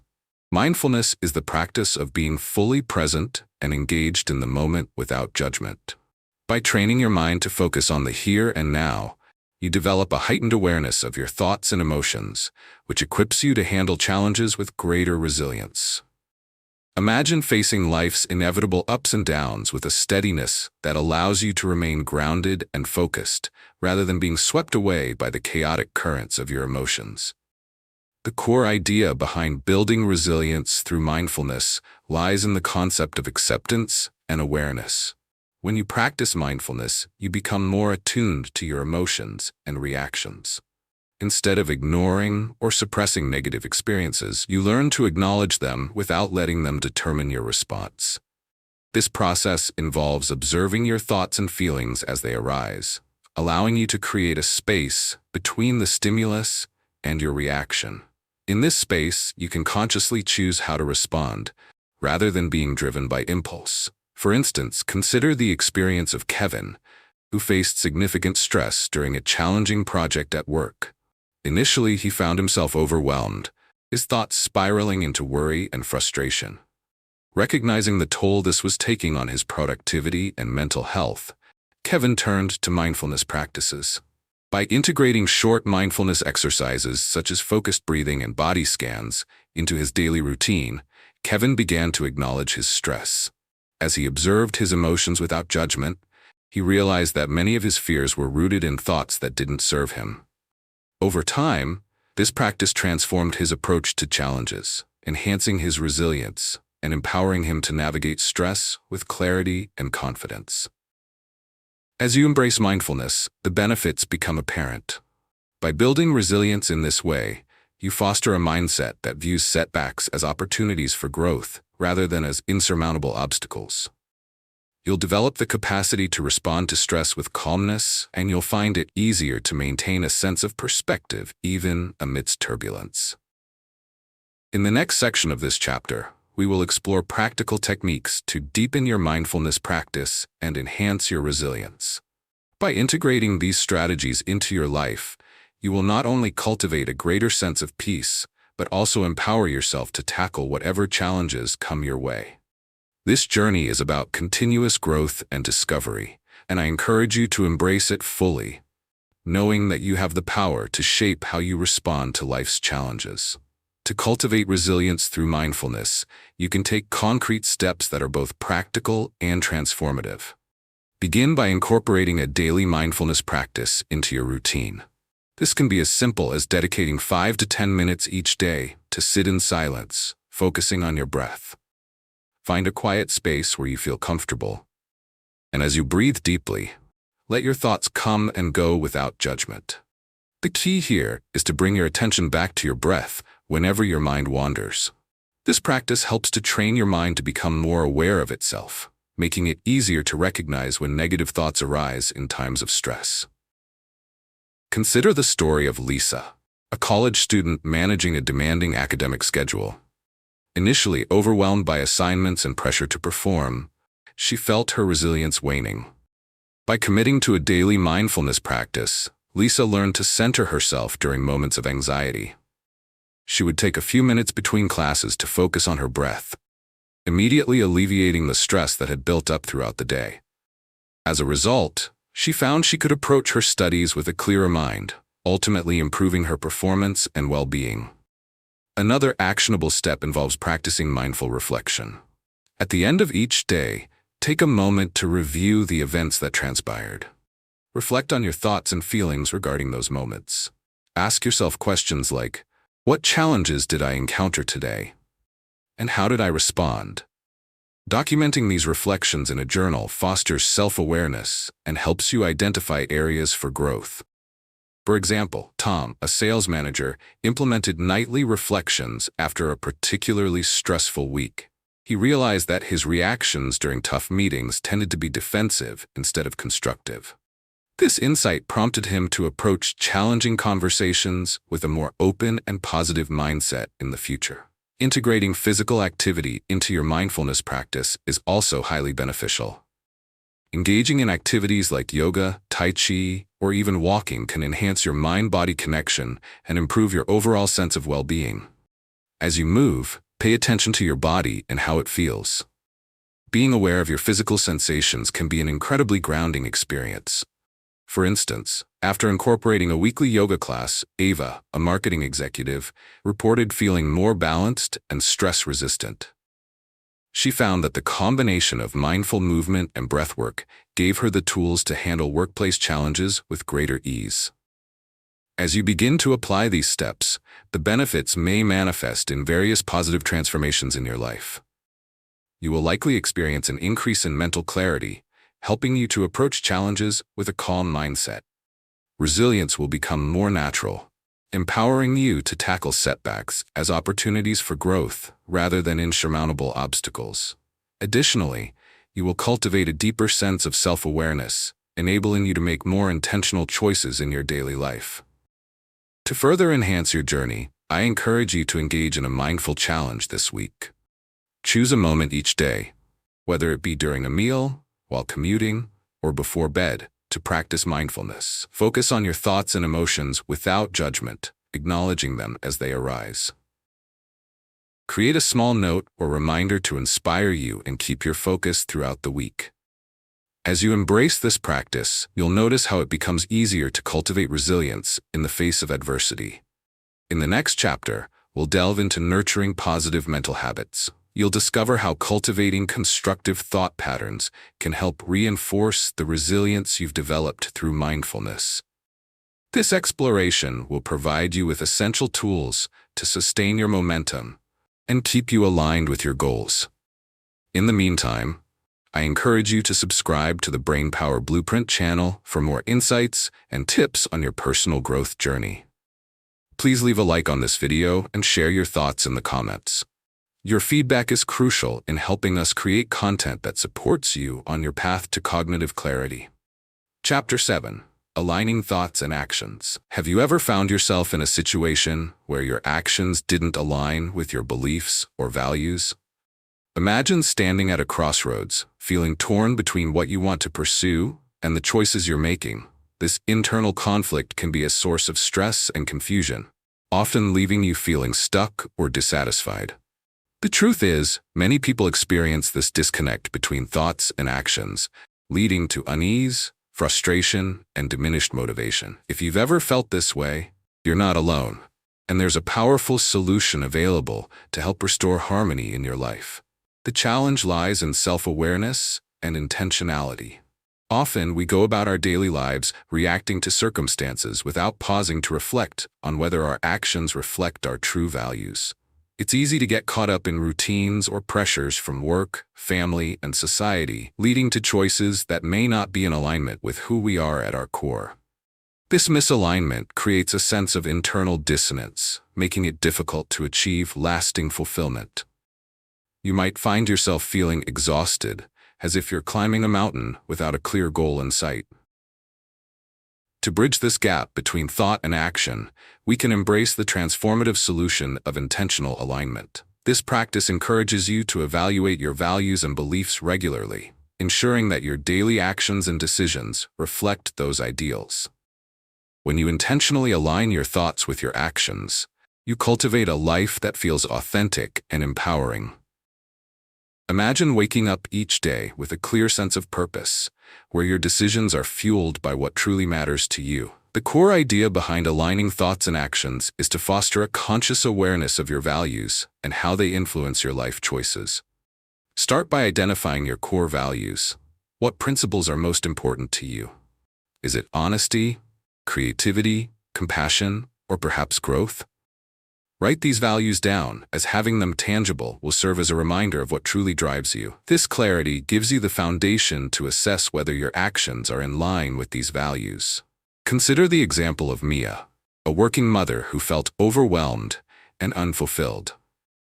Mindfulness is the practice of being fully present and engaged in the moment without judgment. By training your mind to focus on the here and now, you develop a heightened awareness of your thoughts and emotions, which equips you to handle challenges with greater resilience. Imagine facing life's inevitable ups and downs with a steadiness that allows you to remain grounded and focused, rather than being swept away by the chaotic currents of your emotions. The core idea behind building resilience through mindfulness lies in the concept of acceptance and awareness. When you practice mindfulness, you become more attuned to your emotions and reactions. Instead of ignoring or suppressing negative experiences, you learn to acknowledge them without letting them determine your response. This process involves observing your thoughts and feelings as they arise, allowing you to create a space between the stimulus and your reaction. In this space, you can consciously choose how to respond, rather than being driven by impulse. For instance, consider the experience of Kevin, who faced significant stress during a challenging project at work. Initially, he found himself overwhelmed, his thoughts spiraling into worry and frustration. Recognizing the toll this was taking on his productivity and mental health, Kevin turned to mindfulness practices. By integrating short mindfulness exercises such as focused breathing and body scans into his daily routine, Kevin began to acknowledge his stress. As he observed his emotions without judgment, he realized that many of his fears were rooted in thoughts that didn't serve him. Over time, this practice transformed his approach to challenges, enhancing his resilience and empowering him to navigate stress with clarity and confidence. As you embrace mindfulness, the benefits become apparent. By building resilience in this way, you foster a mindset that views setbacks as opportunities for growth rather than as insurmountable obstacles. You'll develop the capacity to respond to stress with calmness, and you'll find it easier to maintain a sense of perspective even amidst turbulence. In the next section of this chapter, we will explore practical techniques to deepen your mindfulness practice and enhance your resilience. By integrating these strategies into your life, you will not only cultivate a greater sense of peace, but also empower yourself to tackle whatever challenges come your way. This journey is about continuous growth and discovery, and I encourage you to embrace it fully, knowing that you have the power to shape how you respond to life's challenges. To cultivate resilience through mindfulness, you can take concrete steps that are both practical and transformative. Begin by incorporating a daily mindfulness practice into your routine. This can be as simple as dedicating 5 to 10 minutes each day to sit in silence, focusing on your breath. Find a quiet space where you feel comfortable, and as you breathe deeply, let your thoughts come and go without judgment. The key here is to bring your attention back to your breath whenever your mind wanders. This practice helps to train your mind to become more aware of itself, making it easier to recognize when negative thoughts arise in times of stress. Consider the story of Lisa, a college student managing a demanding academic schedule. Initially overwhelmed by assignments and pressure to perform, she felt her resilience waning. By committing to a daily mindfulness practice, Lisa learned to center herself during moments of anxiety. She would take a few minutes between classes to focus on her breath, immediately alleviating the stress that had built up throughout the day. As a result, she found she could approach her studies with a clearer mind, ultimately improving her performance and well-being. Another actionable step involves practicing mindful reflection. At the end of each day, take a moment to review the events that transpired. Reflect on your thoughts and feelings regarding those moments. Ask yourself questions like, what challenges did I encounter today? And how did I respond? Documenting these reflections in a journal fosters self-awareness and helps you identify areas for growth. For example, Tom, a sales manager, implemented nightly reflections after a particularly stressful week. He realized that his reactions during tough meetings tended to be defensive instead of constructive. This insight prompted him to approach challenging conversations with a more open and positive mindset in the future. Integrating physical activity into your mindfulness practice is also highly beneficial. Engaging in activities like yoga, tai chi, or even walking can enhance your mind-body connection and improve your overall sense of well-being. As you move, pay attention to your body and how it feels. Being aware of your physical sensations can be an incredibly grounding experience. For instance, after incorporating a weekly yoga class, Ava, a marketing executive, reported feeling more balanced and stress-resistant. She found that the combination of mindful movement and breathwork gave her the tools to handle workplace challenges with greater ease. As you begin to apply these steps, the benefits may manifest in various positive transformations in your life. You will likely experience an increase in mental clarity, helping you to approach challenges with a calm mindset. Resilience will become more natural, empowering you to tackle setbacks as opportunities for growth rather than insurmountable obstacles. Additionally, you will cultivate a deeper sense of self-awareness, enabling you to make more intentional choices in your daily life. To further enhance your journey, I encourage you to engage in a mindful challenge this week. Choose a moment each day, whether it be during a meal, while commuting, or before bed, to practice mindfulness. Focus on your thoughts and emotions without judgment, acknowledging them as they arise. Create a small note or reminder to inspire you and keep your focus throughout the week. As you embrace this practice, you'll notice how it becomes easier to cultivate resilience in the face of adversity. In the next chapter, we'll delve into nurturing positive mental habits. You'll discover how cultivating constructive thought patterns can help reinforce the resilience you've developed through mindfulness. This exploration will provide you with essential tools to sustain your momentum and keep you aligned with your goals. In the meantime, I encourage you to subscribe to the Brainpower Blueprint channel for more insights and tips on your personal growth journey. Please leave a like on this video and share your thoughts in the comments. Your feedback is crucial in helping us create content that supports you on your path to cognitive clarity. Chapter 7. Aligning Thoughts and Actions. Have you ever found yourself in a situation where your actions didn't align with your beliefs or values? Imagine standing at a crossroads, feeling torn between what you want to pursue and the choices you're making. This internal conflict can be a source of stress and confusion, often leaving you feeling stuck or dissatisfied. The truth is, many people experience this disconnect between thoughts and actions, leading to unease, frustration, and diminished motivation. If you've ever felt this way, you're not alone, and there's a powerful solution available to help restore harmony in your life. The challenge lies in self-awareness and intentionality. Often, we go about our daily lives reacting to circumstances without pausing to reflect on whether our actions reflect our true values. It's easy to get caught up in routines or pressures from work, family, and society, leading to choices that may not be in alignment with who we are at our core. This misalignment creates a sense of internal dissonance, making it difficult to achieve lasting fulfillment. You might find yourself feeling exhausted, as if you're climbing a mountain without a clear goal in sight. To bridge this gap between thought and action, we can embrace the transformative solution of intentional alignment. This practice encourages you to evaluate your values and beliefs regularly, ensuring that your daily actions and decisions reflect those ideals. When you intentionally align your thoughts with your actions, you cultivate a life that feels authentic and empowering. Imagine waking up each day with a clear sense of purpose, where your decisions are fueled by what truly matters to you. The core idea behind aligning thoughts and actions is to foster a conscious awareness of your values and how they influence your life choices. Start by identifying your core values. What principles are most important to you? Is it honesty, creativity, compassion, or perhaps growth? Write these values down, as having them tangible will serve as a reminder of what truly drives you. This clarity gives you the foundation to assess whether your actions are in line with these values. Consider the example of Mia, a working mother who felt overwhelmed and unfulfilled.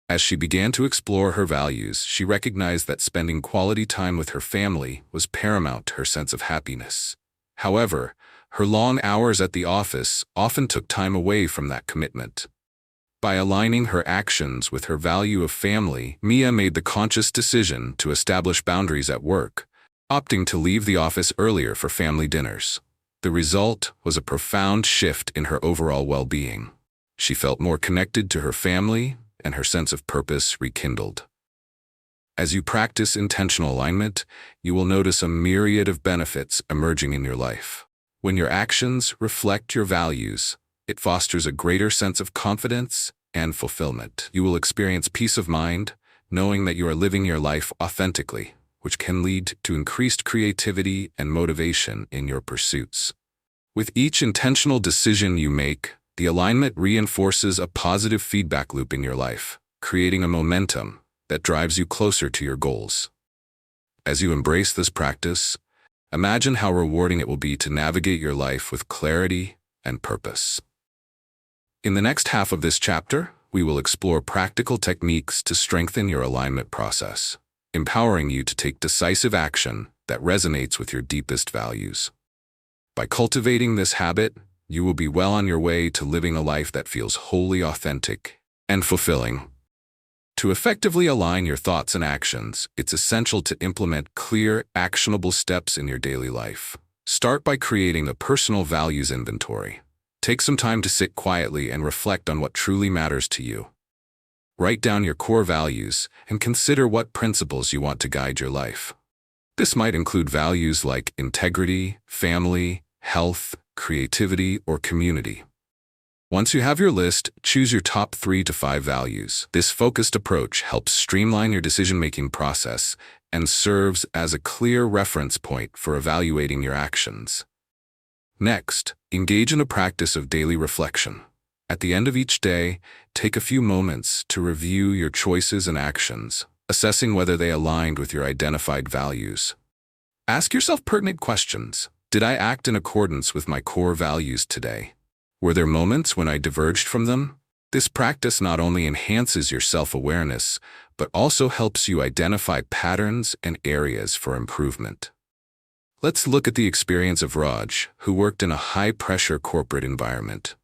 As she began to explore her values, she recognized that spending quality time with her family was paramount to her sense of happiness. However, her long hours at the office often took time away from that commitment. By aligning her actions with her value of family, Mia made the conscious decision to establish boundaries at work, opting to leave the office earlier for family dinners. The result was a profound shift in her overall well-being. She felt more connected to her family, and her sense of purpose rekindled. As you practice intentional alignment, you will notice a myriad of benefits emerging in your life. When your actions reflect your values, it fosters a greater sense of confidence and fulfillment. You will experience peace of mind, knowing that you are living your life authentically, which can lead to increased creativity and motivation in your pursuits. With each intentional decision you make, the alignment reinforces a positive feedback loop in your life, creating a momentum that drives you closer to your goals. As you embrace this practice, imagine how rewarding it will be to navigate your life with clarity and purpose. In the next half of this chapter, we will explore practical techniques to strengthen your alignment process, empowering you to take decisive action that resonates with your deepest values. By cultivating this habit, you will be well on your way to living a life that feels wholly authentic and fulfilling. To effectively align your thoughts and actions, it's essential to implement clear, actionable steps in your daily life. Start by creating a personal values inventory. Take some time to sit quietly and reflect on what truly matters to you. Write down your core values and consider what principles you want to guide your life. This might include values like integrity, family, health, creativity, or community. Once you have your list, choose your top 3 to 5 values. This focused approach helps streamline your decision-making process and serves as a clear reference point for evaluating your actions. Next, engage in a practice of daily reflection. At the end of each day, take a few moments to review your choices and actions, assessing whether they aligned with your identified values. Ask yourself pertinent questions. Did I act in accordance with my core values today? Were there moments when I diverged from them? This practice not only enhances your self-awareness, but also helps you identify patterns and areas for improvement. Let's look at the experience of Raj, who worked in a high-pressure corporate environment.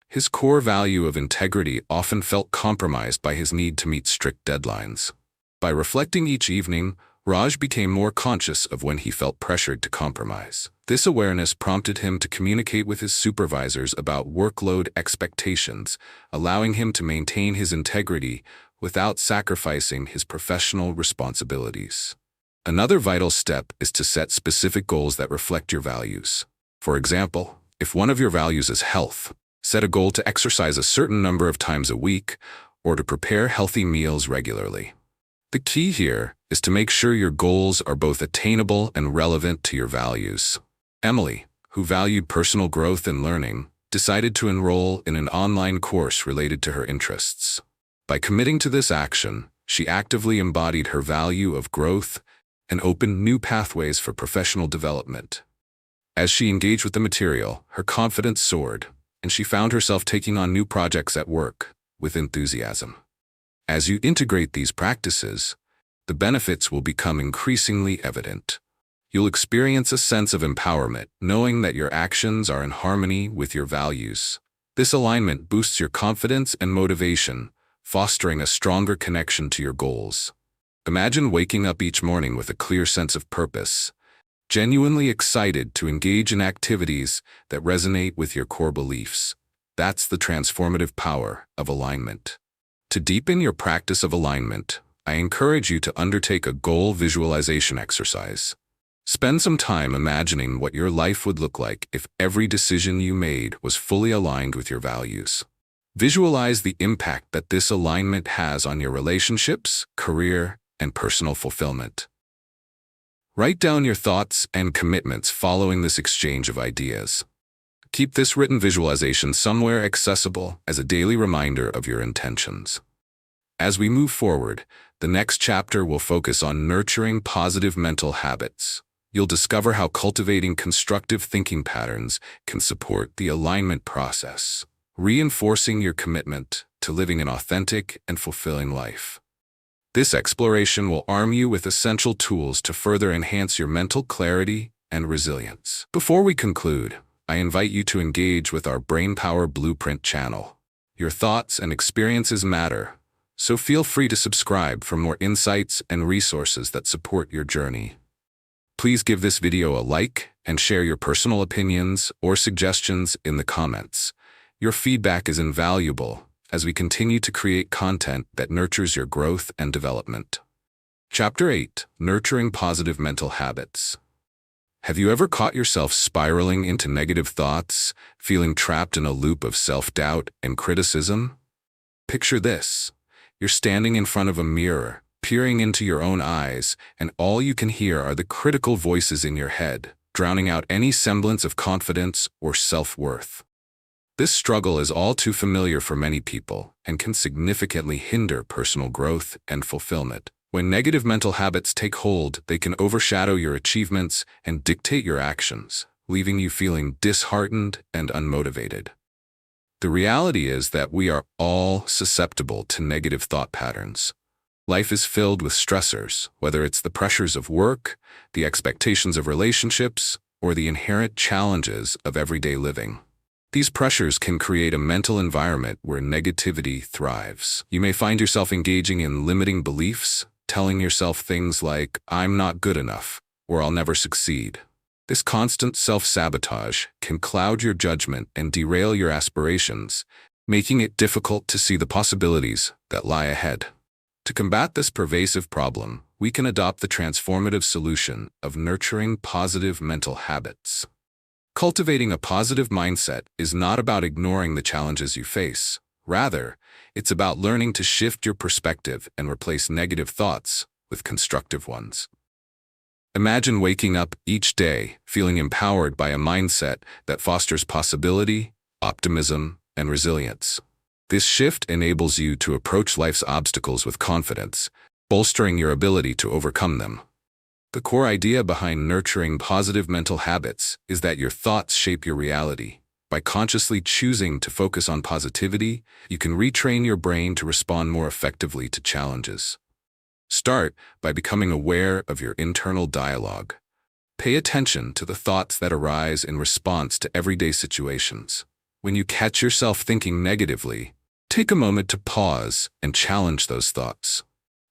His core value of integrity often felt compromised by his need to meet strict deadlines. By reflecting each evening, Raj became more conscious of when he felt pressured to compromise. This awareness prompted him to communicate with his supervisors about workload expectations, allowing him to maintain his integrity without sacrificing his professional responsibilities. Another vital step is to set specific goals that reflect your values. For example, if one of your values is health, set a goal to exercise a certain number of times a week or to prepare healthy meals regularly. The key here is to make sure your goals are both attainable and relevant to your values. Emily, who valued personal growth and learning, decided to enroll in an online course related to her interests. By committing to this action, she actively embodied her value of growth and opened new pathways for professional development. As she engaged with the material, her confidence soared, and she found herself taking on new projects at work with enthusiasm. As you integrate these practices, the benefits will become increasingly evident. You'll experience a sense of empowerment, knowing that your actions are in harmony with your values. This alignment boosts your confidence and motivation, fostering a stronger connection to your goals. Imagine waking up each morning with a clear sense of purpose, genuinely excited to engage in activities that resonate with your core beliefs. That's the transformative power of alignment. To deepen your practice of alignment, I encourage you to undertake a goal visualization exercise. Spend some time imagining what your life would look like if every decision you made was fully aligned with your values. Visualize the impact that this alignment has on your relationships, career, and personal fulfillment. Write down your thoughts and commitments following this exchange of ideas. Keep this written visualization somewhere accessible as a daily reminder of your intentions. As we move forward, the next chapter will focus on nurturing positive mental habits. you'll discover how cultivating constructive thinking patterns can support the alignment process, reinforcing your commitment to living an authentic and fulfilling life. This exploration will arm you with essential tools to further enhance your mental clarity and resilience. Before we conclude, I invite you to engage with our Brainpower Blueprint channel. Your thoughts and experiences matter, so feel free to subscribe for more insights and resources that support your journey. Please give this video a like and share your personal opinions or suggestions in the comments. Your feedback is invaluable as we continue to create content that nurtures your growth and development. Chapter 8: Nurturing Positive Mental Habits. Have you ever caught yourself spiraling into negative thoughts, feeling trapped in a loop of self-doubt and criticism? Picture this. You're standing in front of a mirror, peering into your own eyes, and all you can hear are the critical voices in your head, drowning out any semblance of confidence or self-worth. This struggle is all too familiar for many people and can significantly hinder personal growth and fulfillment. When negative mental habits take hold, they can overshadow your achievements and dictate your actions, leaving you feeling disheartened and unmotivated. The reality is that we are all susceptible to negative thought patterns. Life is filled with stressors, whether it's the pressures of work, the expectations of relationships, or the inherent challenges of everyday living. These pressures can create a mental environment where negativity thrives. You may find yourself engaging in limiting beliefs, telling yourself things like, "I'm not good enough," or "I'll never succeed." This constant self-sabotage can cloud your judgment and derail your aspirations, making it difficult to see the possibilities that lie ahead. To combat this pervasive problem, we can adopt the transformative solution of nurturing positive mental habits. Cultivating a positive mindset is not about ignoring the challenges you face. Rather, it's about learning to shift your perspective and replace negative thoughts with constructive ones. Imagine waking up each day feeling empowered by a mindset that fosters possibility, optimism, and resilience. This shift enables you to approach life's obstacles with confidence, bolstering your ability to overcome them. The core idea behind nurturing positive mental habits is that your thoughts shape your reality. By consciously choosing to focus on positivity, you can retrain your brain to respond more effectively to challenges. Start by becoming aware of your internal dialogue. Pay attention to the thoughts that arise in response to everyday situations. When you catch yourself thinking negatively, take a moment to pause and challenge those thoughts.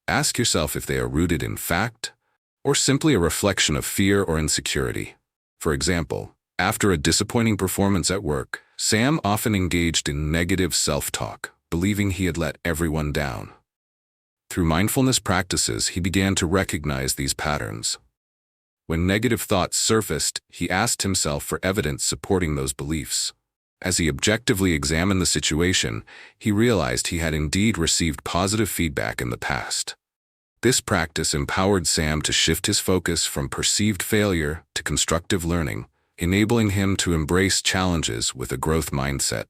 Ask yourself if they are rooted in fact or simply a reflection of fear or insecurity. For example, after a disappointing performance at work, Sam often engaged in negative self-talk, believing he had let everyone down. Through mindfulness practices, he began to recognize these patterns. When negative thoughts surfaced, he asked himself for evidence supporting those beliefs. As he objectively examined the situation, he realized he had indeed received positive feedback in the past. This practice empowered Sam to shift his focus from perceived failure to constructive learning, enabling him to embrace challenges with a growth mindset.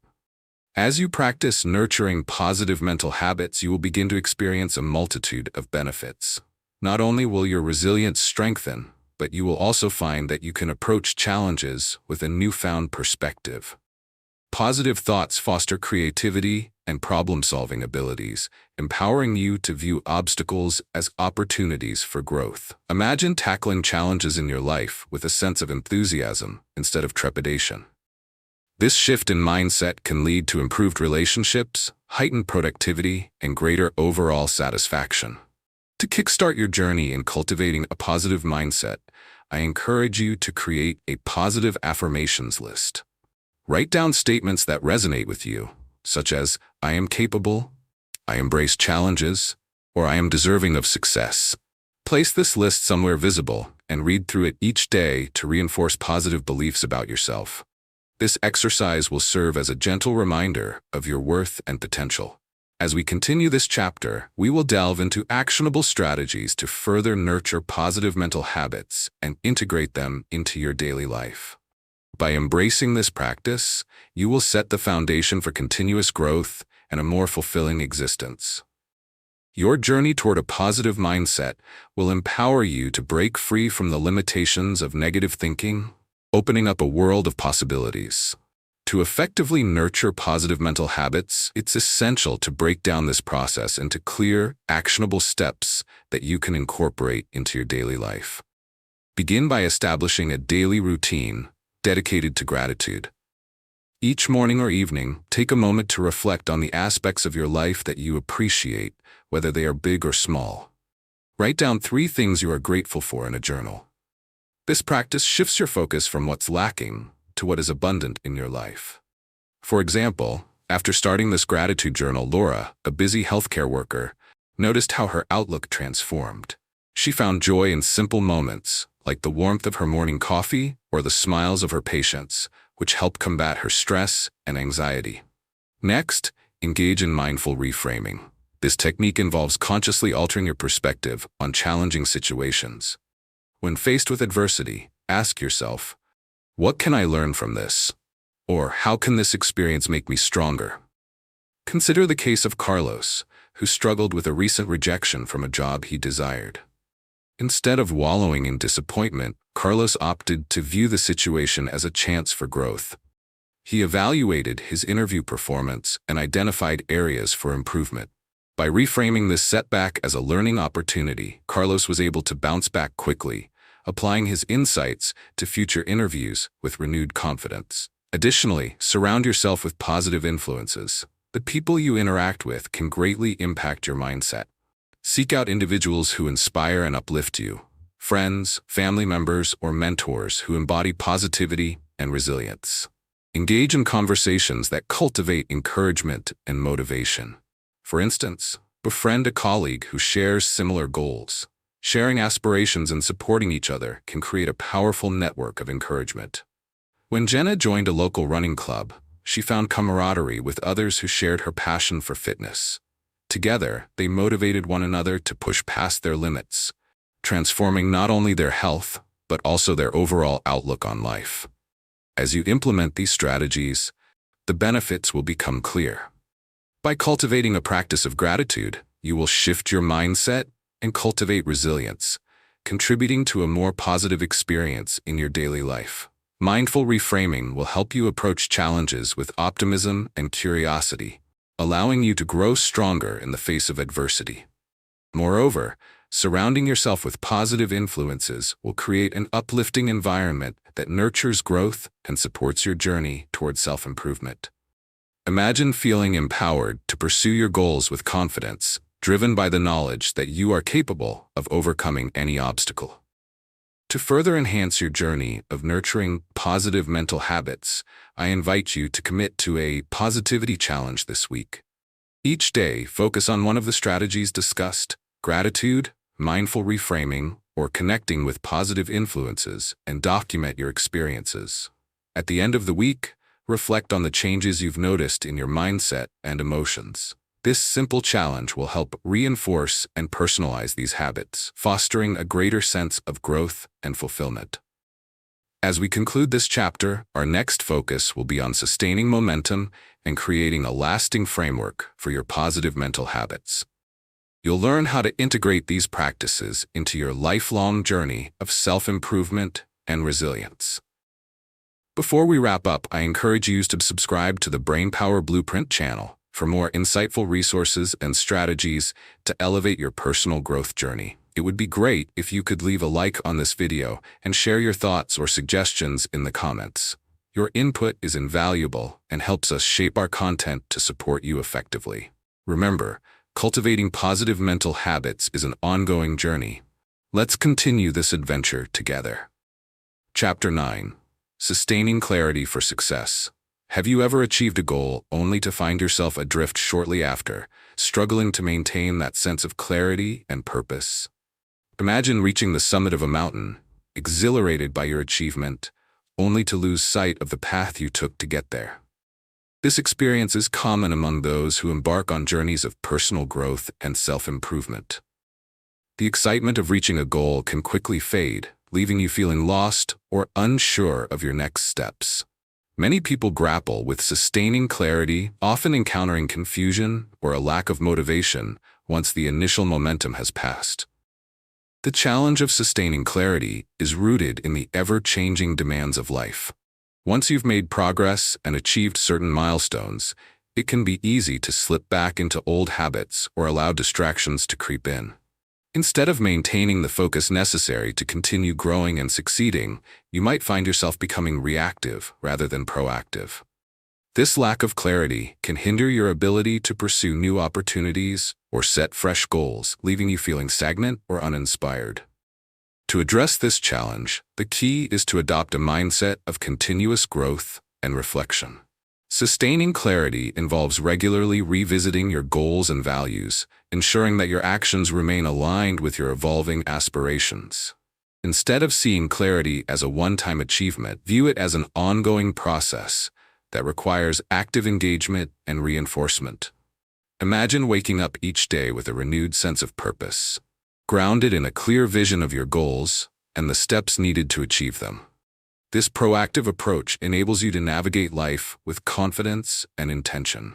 As you practice nurturing positive mental habits, you will begin to experience a multitude of benefits. Not only will your resilience strengthen, but you will also find that you can approach challenges with a newfound perspective. Positive thoughts foster creativity and problem-solving abilities, empowering you to view obstacles as opportunities for growth. Imagine tackling challenges in your life with a sense of enthusiasm instead of trepidation. This shift in mindset can lead to improved relationships, heightened productivity, and greater overall satisfaction. To kickstart your journey in cultivating a positive mindset, I encourage you to create a positive affirmations list. Write down statements that resonate with you, such as, "I am capable," "I embrace challenges," or "I am deserving of success." Place this list somewhere visible and read through it each day to reinforce positive beliefs about yourself. This exercise will serve as a gentle reminder of your worth and potential. As we continue this chapter, we will delve into actionable strategies to further nurture positive mental habits and integrate them into your daily life. By embracing this practice, you will set the foundation for continuous growth and a more fulfilling existence. Your journey toward a positive mindset will empower you to break free from the limitations of negative thinking, opening up a world of possibilities. To effectively nurture positive mental habits, it's essential to break down this process into clear, actionable steps that you can incorporate into your daily life. Begin by establishing a daily routine dedicated to gratitude. Each morning or evening, take a moment to reflect on the aspects of your life that you appreciate, whether they are big or small. Write down 3 things you are grateful for in a journal. This practice shifts your focus from what's lacking to what is abundant in your life. For example, after starting this gratitude journal, Laura, a busy healthcare worker, noticed how her outlook transformed. She found joy in simple moments, like the warmth of her morning coffee or the smiles of her patients, which help combat her stress and anxiety. Next, engage in mindful reframing. This technique involves consciously altering your perspective on challenging situations. When faced with adversity, ask yourself, what can I learn from this? Or how can this experience make me stronger? Consider the case of Carlos, who struggled with a recent rejection from a job he desired. Instead of wallowing in disappointment, Carlos opted to view the situation as a chance for growth. He evaluated his interview performance and identified areas for improvement. By reframing this setback as a learning opportunity, Carlos was able to bounce back quickly, applying his insights to future interviews with renewed confidence. Additionally, surround yourself with positive influences. The people you interact with can greatly impact your mindset. Seek out individuals who inspire and uplift you. Friends, family members, or mentors who embody positivity and resilience. Engage in conversations that cultivate encouragement and motivation. For instance, befriend a colleague who shares similar goals. Sharing aspirations and supporting each other can create a powerful network of encouragement. When Jenna joined a local running club, she found camaraderie with others who shared her passion for fitness. Together, they motivated one another to push past their limits, transforming not only their health, but also their overall outlook on life. As you implement these strategies, the benefits will become clear. By cultivating a practice of gratitude, you will shift your mindset and cultivate resilience, contributing to a more positive experience in your daily life. Mindful reframing will help you approach challenges with optimism and curiosity, allowing you to grow stronger in the face of adversity. Moreover, surrounding yourself with positive influences will create an uplifting environment that nurtures growth and supports your journey toward self-improvement. Imagine feeling empowered to pursue your goals with confidence, driven by the knowledge that you are capable of overcoming any obstacle. To further enhance your journey of nurturing positive mental habits, I invite you to commit to a positivity challenge this week. Each day, focus on one of the strategies discussed: gratitude, mindful reframing, or connecting with positive influences, and document your experiences. At the end of the week, reflect on the changes you've noticed in your mindset and emotions. This simple challenge will help reinforce and personalize these habits, fostering a greater sense of growth and fulfillment. As we conclude this chapter, our next focus will be on sustaining momentum and creating a lasting framework for your positive mental habits. You'll learn how to integrate these practices into your lifelong journey of self-improvement and resilience. Before we wrap up, I encourage you to subscribe to the Brainpower Blueprint channel for more insightful resources and strategies to elevate your personal growth journey. It would be great if you could leave a like on this video and share your thoughts or suggestions in the comments. Your input is invaluable and helps us shape our content to support you effectively. Remember, cultivating positive mental habits is an ongoing journey. Let's continue this adventure together. Chapter 9. Sustaining clarity for success. Have you ever achieved a goal only to find yourself adrift shortly after, struggling to maintain that sense of clarity and purpose? Imagine reaching the summit of a mountain, exhilarated by your achievement, only to lose sight of the path you took to get there. This experience is common among those who embark on journeys of personal growth and self-improvement. The excitement of reaching a goal can quickly fade, leaving you feeling lost or unsure of your next steps. Many people grapple with sustaining clarity, often encountering confusion or a lack of motivation once the initial momentum has passed. The challenge of sustaining clarity is rooted in the ever-changing demands of life. Once you've made progress and achieved certain milestones, it can be easy to slip back into old habits or allow distractions to creep in. Instead of maintaining the focus necessary to continue growing and succeeding, you might find yourself becoming reactive rather than proactive. This lack of clarity can hinder your ability to pursue new opportunities or set fresh goals, leaving you feeling stagnant or uninspired. To address this challenge, the key is to adopt a mindset of continuous growth and reflection. Sustaining clarity involves regularly revisiting your goals and values, ensuring that your actions remain aligned with your evolving aspirations. Instead of seeing clarity as a one-time achievement, view it as an ongoing process that requires active engagement and reinforcement. Imagine waking up each day with a renewed sense of purpose, grounded in a clear vision of your goals and the steps needed to achieve them. This proactive approach enables you to navigate life with confidence and intention.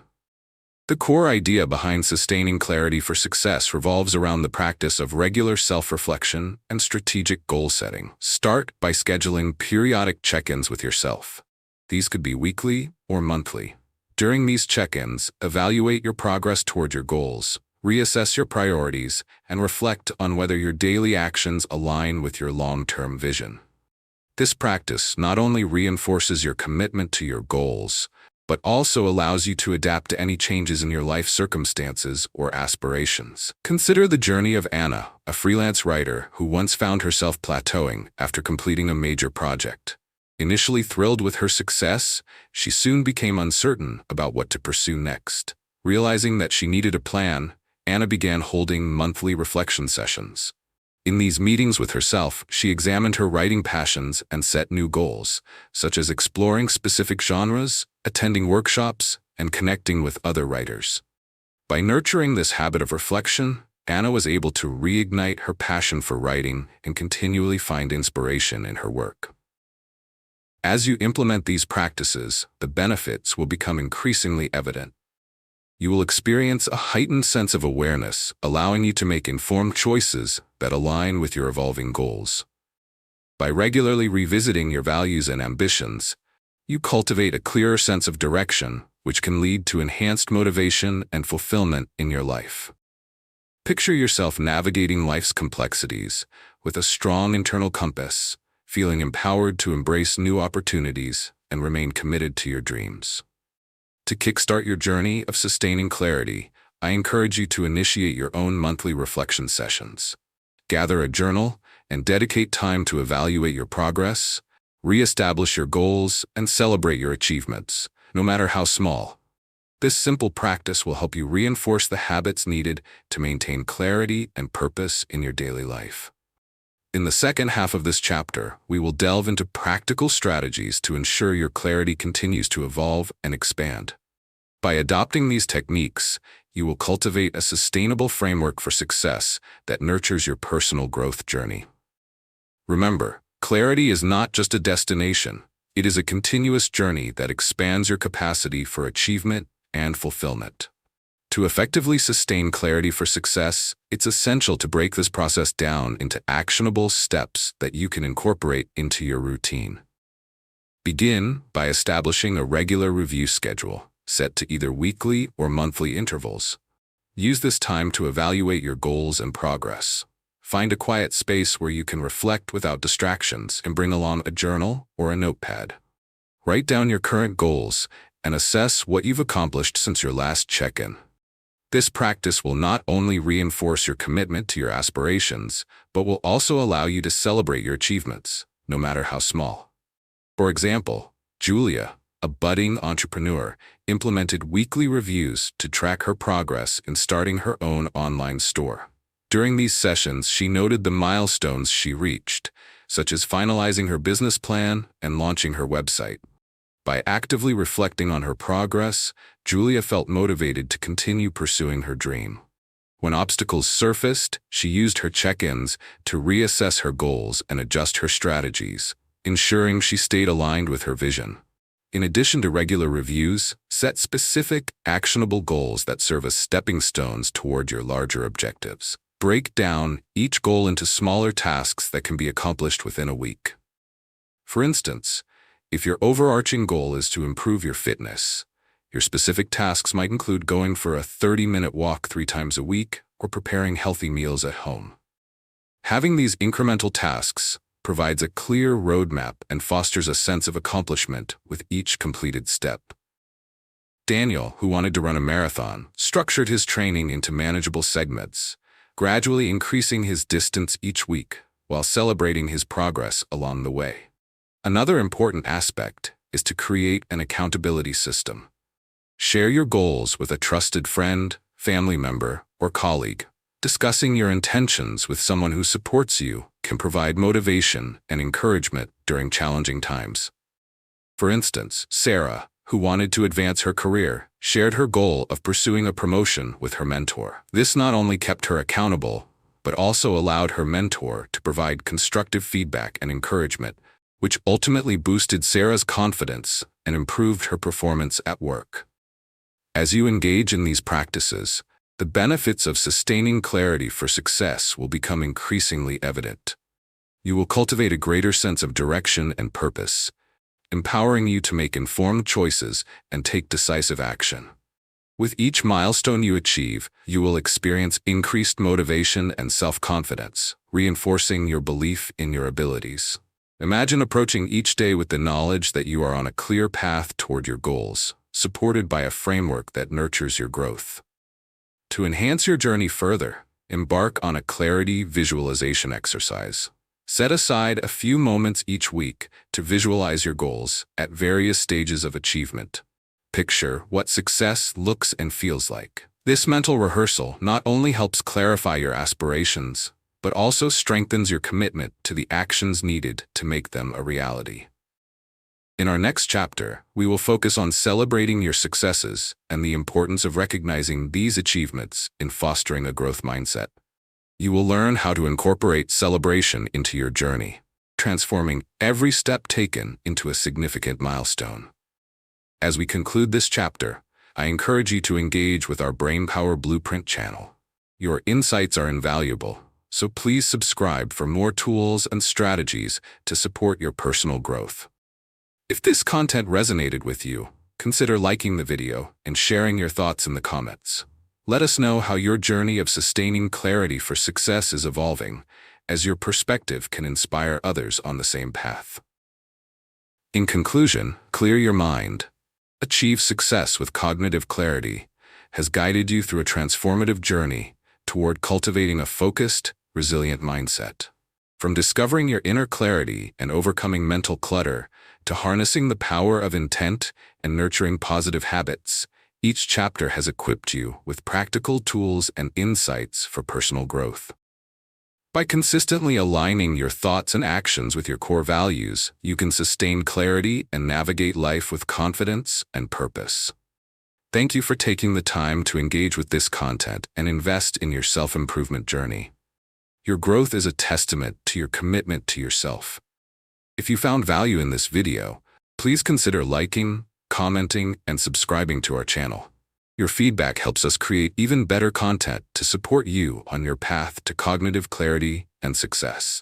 The core idea behind sustaining clarity for success revolves around the practice of regular self-reflection and strategic goal setting. Start by scheduling periodic check-ins with yourself. These could be weekly or monthly. During these check-ins, evaluate your progress toward your goals, reassess your priorities, and reflect on whether your daily actions align with your long-term vision. This practice not only reinforces your commitment to your goals, but also allows you to adapt to any changes in your life circumstances or aspirations. Consider the journey of Anna, a freelance writer who once found herself plateauing after completing a major project. Initially thrilled with her success, she soon became uncertain about what to pursue next. Realizing that she needed a plan, Anna began holding monthly reflection sessions. In these meetings with herself, she examined her writing passions and set new goals, such as exploring specific genres, attending workshops, and connecting with other writers. By nurturing this habit of reflection, Anna was able to reignite her passion for writing and continually find inspiration in her work. As you implement these practices, the benefits will become increasingly evident. You will experience a heightened sense of awareness, allowing you to make informed choices that align with your evolving goals. By regularly revisiting your values and ambitions, you cultivate a clearer sense of direction, which can lead to enhanced motivation and fulfillment in your life. Picture yourself navigating life's complexities with a strong internal compass, feeling empowered to embrace new opportunities and remain committed to your dreams. To kickstart your journey of sustaining clarity, I encourage you to initiate your own monthly reflection sessions. Gather a journal and dedicate time to evaluate your progress, reestablish your goals, and celebrate your achievements, no matter how small. This simple practice will help you reinforce the habits needed to maintain clarity and purpose in your daily life. In the second half of this chapter, we will delve into practical strategies to ensure your clarity continues to evolve and expand. By adopting these techniques, you will cultivate a sustainable framework for success that nurtures your personal growth journey. Remember, clarity is not just a destination. It is a continuous journey that expands your capacity for achievement and fulfillment. To effectively sustain clarity for success, it's essential to break this process down into actionable steps that you can incorporate into your routine. Begin by establishing a regular review schedule, set to either weekly or monthly intervals. Use this time to evaluate your goals and progress. Find a quiet space where you can reflect without distractions and bring along a journal or a notepad. Write down your current goals and assess what you've accomplished since your last check-in. This practice will not only reinforce your commitment to your aspirations, but will also allow you to celebrate your achievements, no matter how small. For example, Julia, a budding entrepreneur, implemented weekly reviews to track her progress in starting her own online store. During these sessions, she noted the milestones she reached, such as finalizing her business plan and launching her website. By actively reflecting on her progress, Julia felt motivated to continue pursuing her dream. When obstacles surfaced, she used her check-ins to reassess her goals and adjust her strategies, ensuring she stayed aligned with her vision. In addition to regular reviews, set specific, actionable goals that serve as stepping stones toward your larger objectives. Break down each goal into smaller tasks that can be accomplished within a week. For instance, if your overarching goal is to improve your fitness, your specific tasks might include going for a 30-minute walk 3 times a week or preparing healthy meals at home. Having these incremental tasks provides a clear roadmap and fosters a sense of accomplishment with each completed step. Daniel, who wanted to run a marathon, structured his training into manageable segments, gradually increasing his distance each week while celebrating his progress along the way. Another important aspect is to create an accountability system. Share your goals with a trusted friend, family member, or colleague. Discussing your intentions with someone who supports you can provide motivation and encouragement during challenging times. For instance, Sarah, who wanted to advance her career, shared her goal of pursuing a promotion with her mentor. This not only kept her accountable, but also allowed her mentor to provide constructive feedback and encouragement, which ultimately boosted Sarah's confidence and improved her performance at work. As you engage in these practices, the benefits of sustaining clarity for success will become increasingly evident. You will cultivate a greater sense of direction and purpose, empowering you to make informed choices and take decisive action. With each milestone you achieve, you will experience increased motivation and self-confidence, reinforcing your belief in your abilities. Imagine approaching each day with the knowledge that you are on a clear path toward your goals, supported by a framework that nurtures your growth. To enhance your journey further, embark on a clarity visualization exercise. Set aside a few moments each week to visualize your goals at various stages of achievement. Picture what success looks and feels like. This mental rehearsal not only helps clarify your aspirations, but also strengthens your commitment to the actions needed to make them a reality. In our next chapter, we will focus on celebrating your successes and the importance of recognizing these achievements in fostering a growth mindset. You will learn how to incorporate celebration into your journey, transforming every step taken into a significant milestone. As we conclude this chapter, I encourage you to engage with our Brainpower Blueprint channel. Your insights are invaluable, so please subscribe for more tools and strategies to support your personal growth. If this content resonated with you, consider liking the video and sharing your thoughts in the comments. Let us know how your journey of sustaining clarity for success is evolving, as your perspective can inspire others on the same path. In conclusion, clear your mind. Achieve success with cognitive clarity has guided you through a transformative journey toward cultivating a focused, resilient mindset. From discovering your inner clarity and overcoming mental clutter to harnessing the power of intent and nurturing positive habits, each chapter has equipped you with practical tools and insights for personal growth. By consistently aligning your thoughts and actions with your core values, you can sustain clarity and navigate life with confidence and purpose. Thank you for taking the time to engage with this content and invest in your self-improvement journey. Your growth is a testament to your commitment to yourself. If you found value in this video, please consider liking, commenting, and subscribing to our channel. Your feedback helps us create even better content to support you on your path to cognitive clarity and success.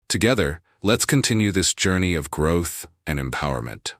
Together, let's continue this journey of growth and empowerment.